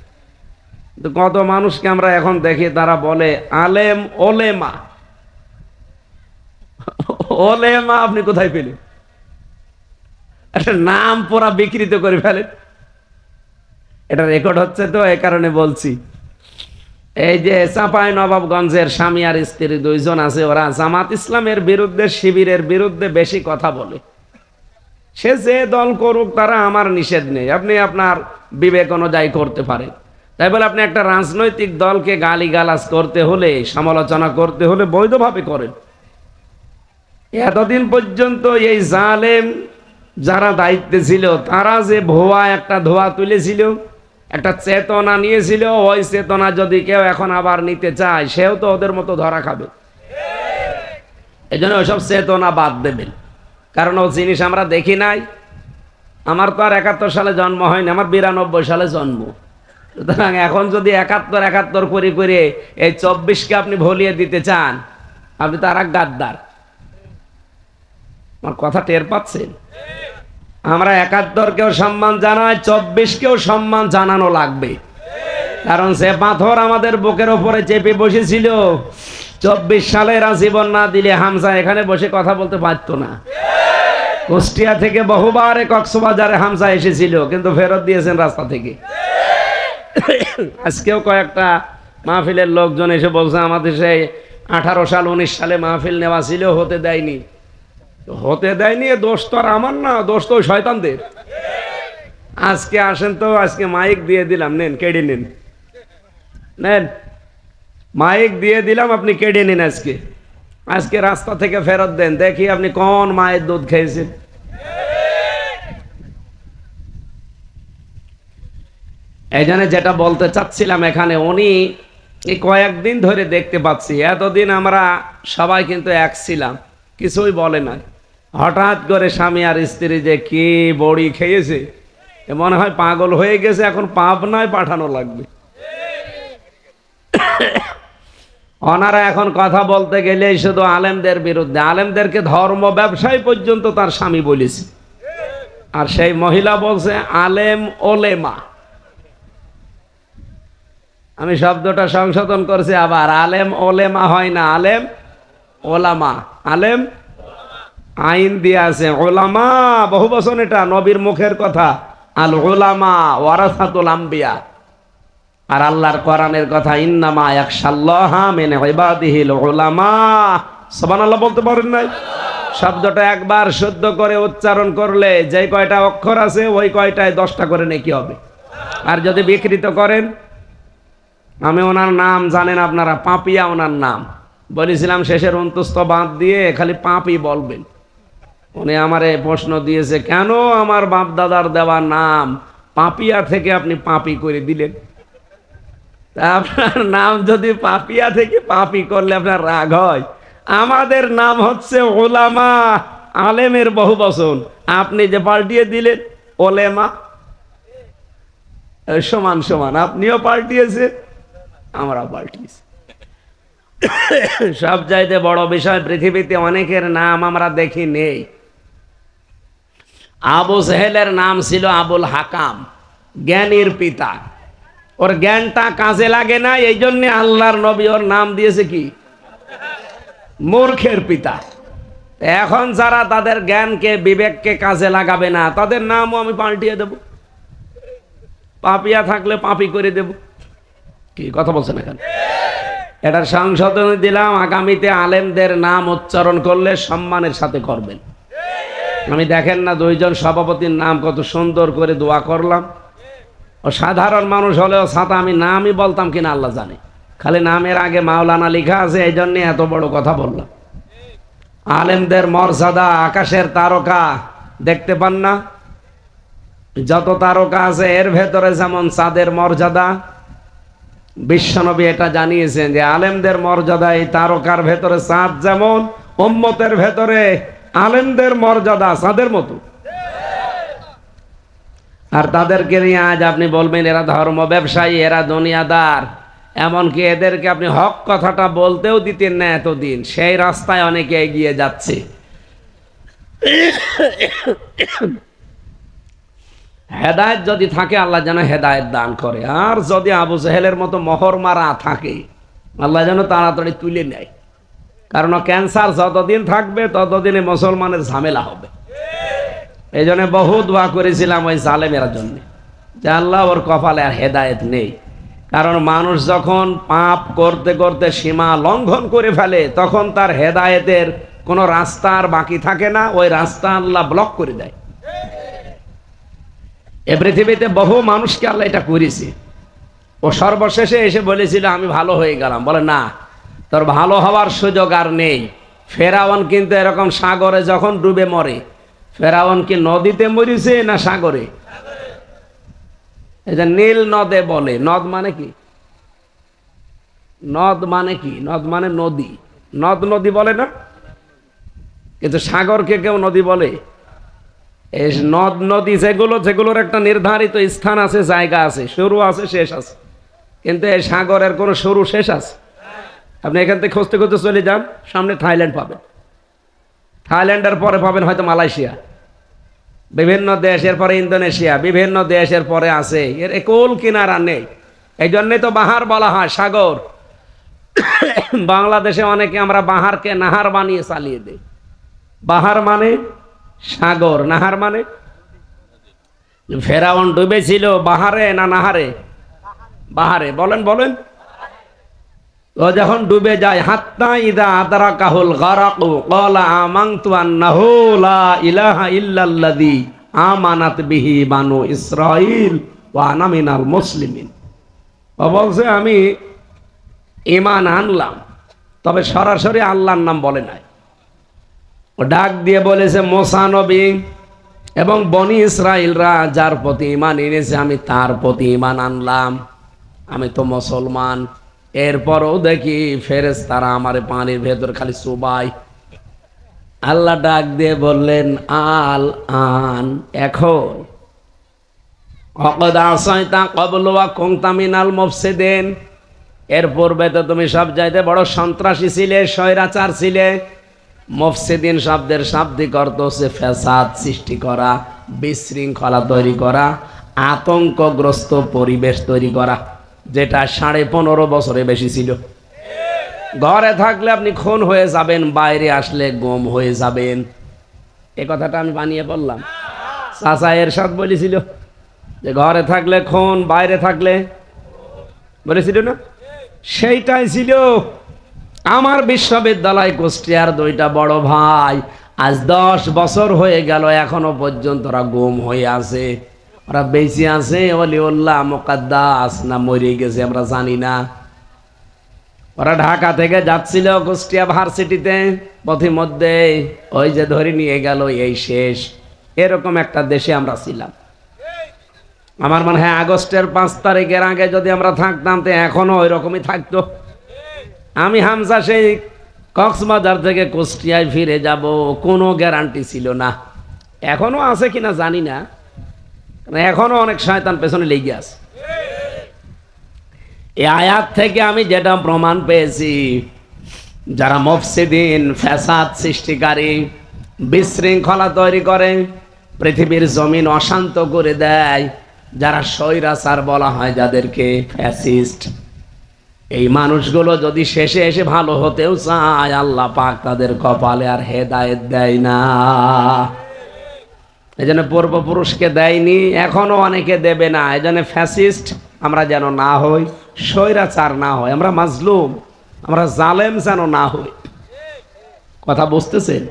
তো কত মানুষকে আমরা এখন দেখি তারা বলে আলেম ওলেমা। ওলেমা আপনি কোথায় পেলেন? একটা নাম পুরা বিকৃত করে ফেলেন। এটা রেকর্ড হচ্ছে তো, এই কারণে বলছি। এই যে চাঁপাই নবাবগঞ্জের স্বামী আর স্ত্রী দুইজন আছে, ওরা জামাত ইসলামের বিরুদ্ধে, শিবিরের বিরুদ্ধে বেশি কথা বলে। সে যে দল করুক, তারা আমার নিষেধ নেই, আপনি আপনার বিবেক অনুযায়ী করতে পারেন। তাই বলে আপনি একটা রাজনৈতিক দলকে গালিগালাজ করতে হলে, সমালোচনা করতে হলে বৈধভাবে করেন। এতদিন পর্যন্ত এই জালেম যারা দায়িত্বে ছিল, তারা যে ভুয়া একটা ধোয়া তুলেছিল, একটা চেতনা নিয়েছিল, ওই চেতনা যদি কেউ এখন আবার নিতে চায়, সেও তো ওদের মতো ধরা খাবে। এই জন্য ওইসব চেতনা বাদ দেবেন, কারণ ও জিনিস আমরা দেখি নাই। আমার তো আর 71 সালে জন্ম হয়নি, আমার 92 সালে জন্ম। সুতরাং এখন যদি 71 করে করে এই 24কে আপনি ভুলিয়ে দিতে চান, আপনি তো আর এক গাদ্দার। আমার কথা টের পাচ্ছেন? আমরা 71কেও সম্মান জানাই, 24কেও সম্মান জানানো লাগবে। কারণ সে পাথর আমাদের বুকের ওপরে চেপে বসেছিল 24 সালের জীবন না দিলে হামজা এখানে বসে কথা বলতে পারতো না। কুষ্টিয়া থেকে বহুবার কক্সবাজারে হামজা এসেছিল, কিন্তু ফেরত দিয়েছেন রাস্তা থেকে। আজকেও কয়েকটা মাহফিলের লোকজন এসে বলছে আমাদের সেই 18 সাল 19 সালে মাহফিল নেওয়া ছিল, হতে দেয়নি। হতে দেয়নি, দোষ তো আর আমার না, দোষ তো শয়তানদের। আজকে আসেন তো, আজকে মাইক দিয়ে দিলাম, নেন কেড়ে নিন, নেন মাইক দিয়ে দিলাম, আপনি কেড়ে নিন। আজকে আজকে রাস্তা থেকে ফেরত দেন, দেখি আপনি কোন মায়ের দুধ খেয়েছেন। এই জন্য যেটা বলতে চাচ্ছিলাম, এখানে উনি এই কয়েকদিন ধরে দেখতে পাচ্ছি, এতদিন আমরা সবাই কিন্তু এক ছিলাম, কিছুই বলে না। হঠাৎ করে স্বামী আর স্ত্রী যে কি বড়ি খেয়েছে, মনে হয় পাগল হয়ে গেছে, এখন পাবনায় পাঠানো লাগবে। ওনারা এখন কথা বলতে গেলে শুধু আলেমদের বিরুদ্ধে, আলেমদেরকে ধর্ম ব্যবসায়ী পর্যন্ত তার স্বামী বলেছে। আর সেই মহিলা বলছে আলেম ওলেমা। আমি শব্দটা সংশোধন করছি আবার, আলেম ওলেমা হয় না, আলেম ওলামা। আলেম আইন দিয়ে আছে, ওলামা বহু বছর, এটা নবীর মুখের কথা। আল ওলামা ওয়ারাসাতুল আম্বিয়া। আর আল্লাহর কোরআনের কথা, ইন্নামা ইয়াখশাল্লাহা মিন ইবাদিহিল উলামা। সুবহানাল্লাহ বলতে পারেন নাই? শব্দটা একবার শুদ্ধ করে উচ্চারণ করলে যে কয়টা অক্ষর আছে ওই কয়টায় 10টা করে নেকি হবে। আর যদি বিকৃত করেন, আমি ওনার নাম জানেন আপনারা, পাপিয়া ওনার নাম। বলেছিলাম শেষের অন্তস্থ বাদ দিয়ে খালি পাপি বলবেন। উনি আমারে প্রশ্ন দিয়েছে, কেন আমার বাপ দাদার দেওয়া নাম পাপিয়া থেকে আপনি পাপি করে দিলেন? আপনার নাম যদি পাপিয়া থেকে পাপি করলে আপনার রাগ হয়, আমাদের নাম হচ্ছে ওলামা, আলেমের বহু বচন। আপনি যে পাল্টিয়ে দিলেন ওলেমা, সমান সমান, আপনিও পাল্টিয়েছে আমরা পাল্টিয়েছি। সব চাইতে বড় বিষয়, পৃথিবীতে অনেকের নাম আমরা দেখি নেই। আবু সেহেলের নাম ছিল আবুল হাকাম, জ্ঞানীর পিতা। ওর জ্ঞানটা কাজে লাগে না, এই জন্য আল্লাহর নবী ওর নাম দিয়েছে কি? মূর্খের পিতা। এখন যারা তাদের জ্ঞানকে বিবেককে কাজে লাগাবে না, তাদের নামও আমি পাল্টিয়ে দেব। পাপিয়া থাকলে পাপি করে দেব। কি কথা বলছেন এখানে? এটার সংশোধনী দিলাম, আগামীতে আলেমদের নাম উচ্চারণ করলে সম্মানের সাথে করবেন। আমি দেখেন না দুইজন সভাপতির নাম কত সুন্দর করে দোয়া করলাম। ও সাধারণ মানুষ হলেও ছাতা আমি নামই বলতাম কিনা আল্লাহ জানে, খালি নামের আগে মাওলানা লেখা আছে, এই জন্য এত বড় কথা বললাম। আলেমদের মর্যাদা আকাশের তারকা দেখতে পান না? যত তারকা আছে এর ভেতরে যেমন চাঁদের মর্যাদা, বিশ্বনবী এটা জানিয়েছেন যে আলেমদের মর্যাদা এই তারকার ভেতরে চাঁদ যেমন, উম্মতের ভেতরে আলেমদের মর্যাদা চাঁদের মতো। আর তাদেরকে নিয়ে আজ আপনি বলবেন এরা ধর্ম ব্যবসায়ী, এরা দুনিয়াদার, এমনকি এদেরকে আপনি হক কথাটা বলতেও দিতেন না এতদিন। সেই রাস্তায় অনেকে এগিয়ে যাচ্ছে। হেদায়েত যদি থাকে আল্লাহ যেন হেদায়েত দান করে, আর যদি আবু জেহেলের মতো মোহর মারা থাকে আল্লাহ যেন তাড়াতাড়ি তুলে নেয়। কারণ ক্যান্সার যতদিন থাকবে ততদিনে মুসলমানের ঝামেলা হবে। এই জন্য বহু দোয়া করেছিলাম ওই জালেমের জন্য, যে আল্লাহ ওর কপালে আর হেদায়েত নেই। কারণ মানুষ যখন পাপ করতে করতে সীমা লঙ্ঘন করে ফেলে, তখন তার হেদায়েতের কোনো রাস্তা আর বাকি থাকে না, ওই রাস্তা আল্লাহ ব্লক করে দেয়। এ পৃথিবীতে বহু মানুষকে আল্লাহ এটা করেছে। ও সর্বশেষে এসে বলেছিল আমি ভালো হয়ে গেলাম, বলে না, তোর ভালো হওয়ার সুযোগ আর নেই। ফেরাউন কিন্তু এরকম সাগরে যখন ডুবে মরে, ফেরাউন কি নদীতে মরেছে না সাগরে? এই যে নীল নদে বলে, নদ মানে কি? নদ মানে কি? নদ মানে নদী, নদ নদী বলে না, কিন্তু সাগরকে কেউ নদী বলে? এই নদ নদী যেগুলোর একটা নির্ধারিত স্থান আছে, জায়গা আছে, শুরু আছে শেষ আছে, কিন্তু এই সাগরের কোনো শুরু শেষ আছে? আপনি এখান থেকে খুঁজতে খুঁজতে চলে যান, সামনে থাইল্যান্ড পাবেন, থাইল্যান্ডের পরে পাবেন হয়তো মালয়েশিয়া, বিভিন্ন দেশ, এরপরে ইন্দোনেশিয়া, বিভিন্ন দেশের পরে আছে, এর কোল কিনারা নেই। এই জন্যই তো বাহার বলা হয়, সাগর। বাংলাদেশে অনেকে আমরা বাহারকে নাহার বানিয়ে চালিয়ে দেই। বাহার মানে সাগর, নাহার মানে? ফেরাউন ডুবেছিল বাহারে না নাহারে? বাহারে। বলেন বলেন। ও যখন ডুবে যায়, হাত্তা ইদা আদরাকাহুল গারাকু ক্বালা আমানতু আন্নাহু লা ইলাহা ইল্লাল্লাযী আমানাত বিহি বানু ইসরাঈল ওয়া আনা মিনাল মুসলিমিন। ও বলছে আমি ঈমান আনলাম, তবে সরাসরি আল্লাহর নাম বলে নাই। ও ডাক দিয়ে বলেছে মুসা নবী এবং বনি ইসরাইলরা যার প্রতি ঈমান এনেছে আমি তার প্রতি ঈমান আনলাম, আমি তো মুসলমান। এরপরও দেখি ফেরেশতারা আমার পানির ভেতর খালি চুবাই। আল্লাহ ডাক দিয়ে বললেন আল আন, এখন অকদ আসাইতা ক্বাবলু ওয়া কুনতা মিনাল মুফসিদিন, এর পূর্বে তো তুমি সব চাইতে বড় সন্ত্রাসী ছিলে, স্বৈরাচার ছিলে। মুফসিদিন শব্দের শাব্দিক অর্থ হচ্ছে ফ্যাসাদ সৃষ্টি করা, বিশৃঙ্খলা তৈরি করা, আতঙ্কগ্রস্ত পরিবেশ তৈরি করা, যেটা 15.5 বছরে বেশি ছিল। ঘরে থাকলে আপনি খুন হয়ে যাবেন, বাইরে আসলে গুম হয়ে যাবেন। এ কথাটা আমি বানিয়ে বললাম? চাচা এরশাদ বলেছিল যে ঘরে থাকলে খুন, বাইরে থাকলে, বলেছিল না? সেইটাই ছিল। আমার বিশ্ববিদ্যালয় কুষ্টিয়ার 2টা বড় ভাই আজ 10 বছর হয়ে গেল, এখনো পর্যন্ত ওরা গুম হয়ে আছে। ওরা বেঁচে আছে ওলিউল্লাহ মুকাদ্দাস না মরে গেছে আমরা জানি না। ওরা ঢাকা থেকে যাচ্ছিল কুষ্টিয়া ভার্সিটিতে, পথিমধ্যে ওই যে ধরে নিয়ে গেল, এই শেষ। এরকম একটা দেশে আমরা ছিলাম। আমার মনে হয় আগস্টের 5 তারিখের আগে যদি আমরা থাকতাম তো এখনো ওই রকমই থাকতো। আমি হামজা সেই কক্সবাজার থেকে কুষ্টিয়ায় ফিরে যাব, কোনো গ্যারান্টি ছিল না। এখনো আছে কিনা জানি না, এখনো অনেক শয়তান পেছনে লেগে আছে। এই আয়াত থেকে আমি যেটা প্রমাণ পেয়েছি, যারা মুফসিদিন, ফ্যাসাদ সৃষ্টিকারী, বিশৃঙ্খলা তৈরি করে, পৃথিবীর জমিন অশান্ত করে দেয়, যারা স্বৈরাচার বলা হয় যাদেরকে, ফ্যাসিস্ট, এই মানুষগুলো যদি শেষে এসে ভালো হতেও চায়, আল্লাহ পাক তাদের কপালে আর হেদায়েত দেয় না। এজন্য পূর্বপুরুষকে দেয়নি, এখনো অনেকে দেবে না। এজন্য ফ্যাসিস্ট আমরা যেন না হই, স্বৈরাচার না হয়, আমরা মাজলুম, আমরা জালেম যেন না হই। কথা বুঝতেছেন?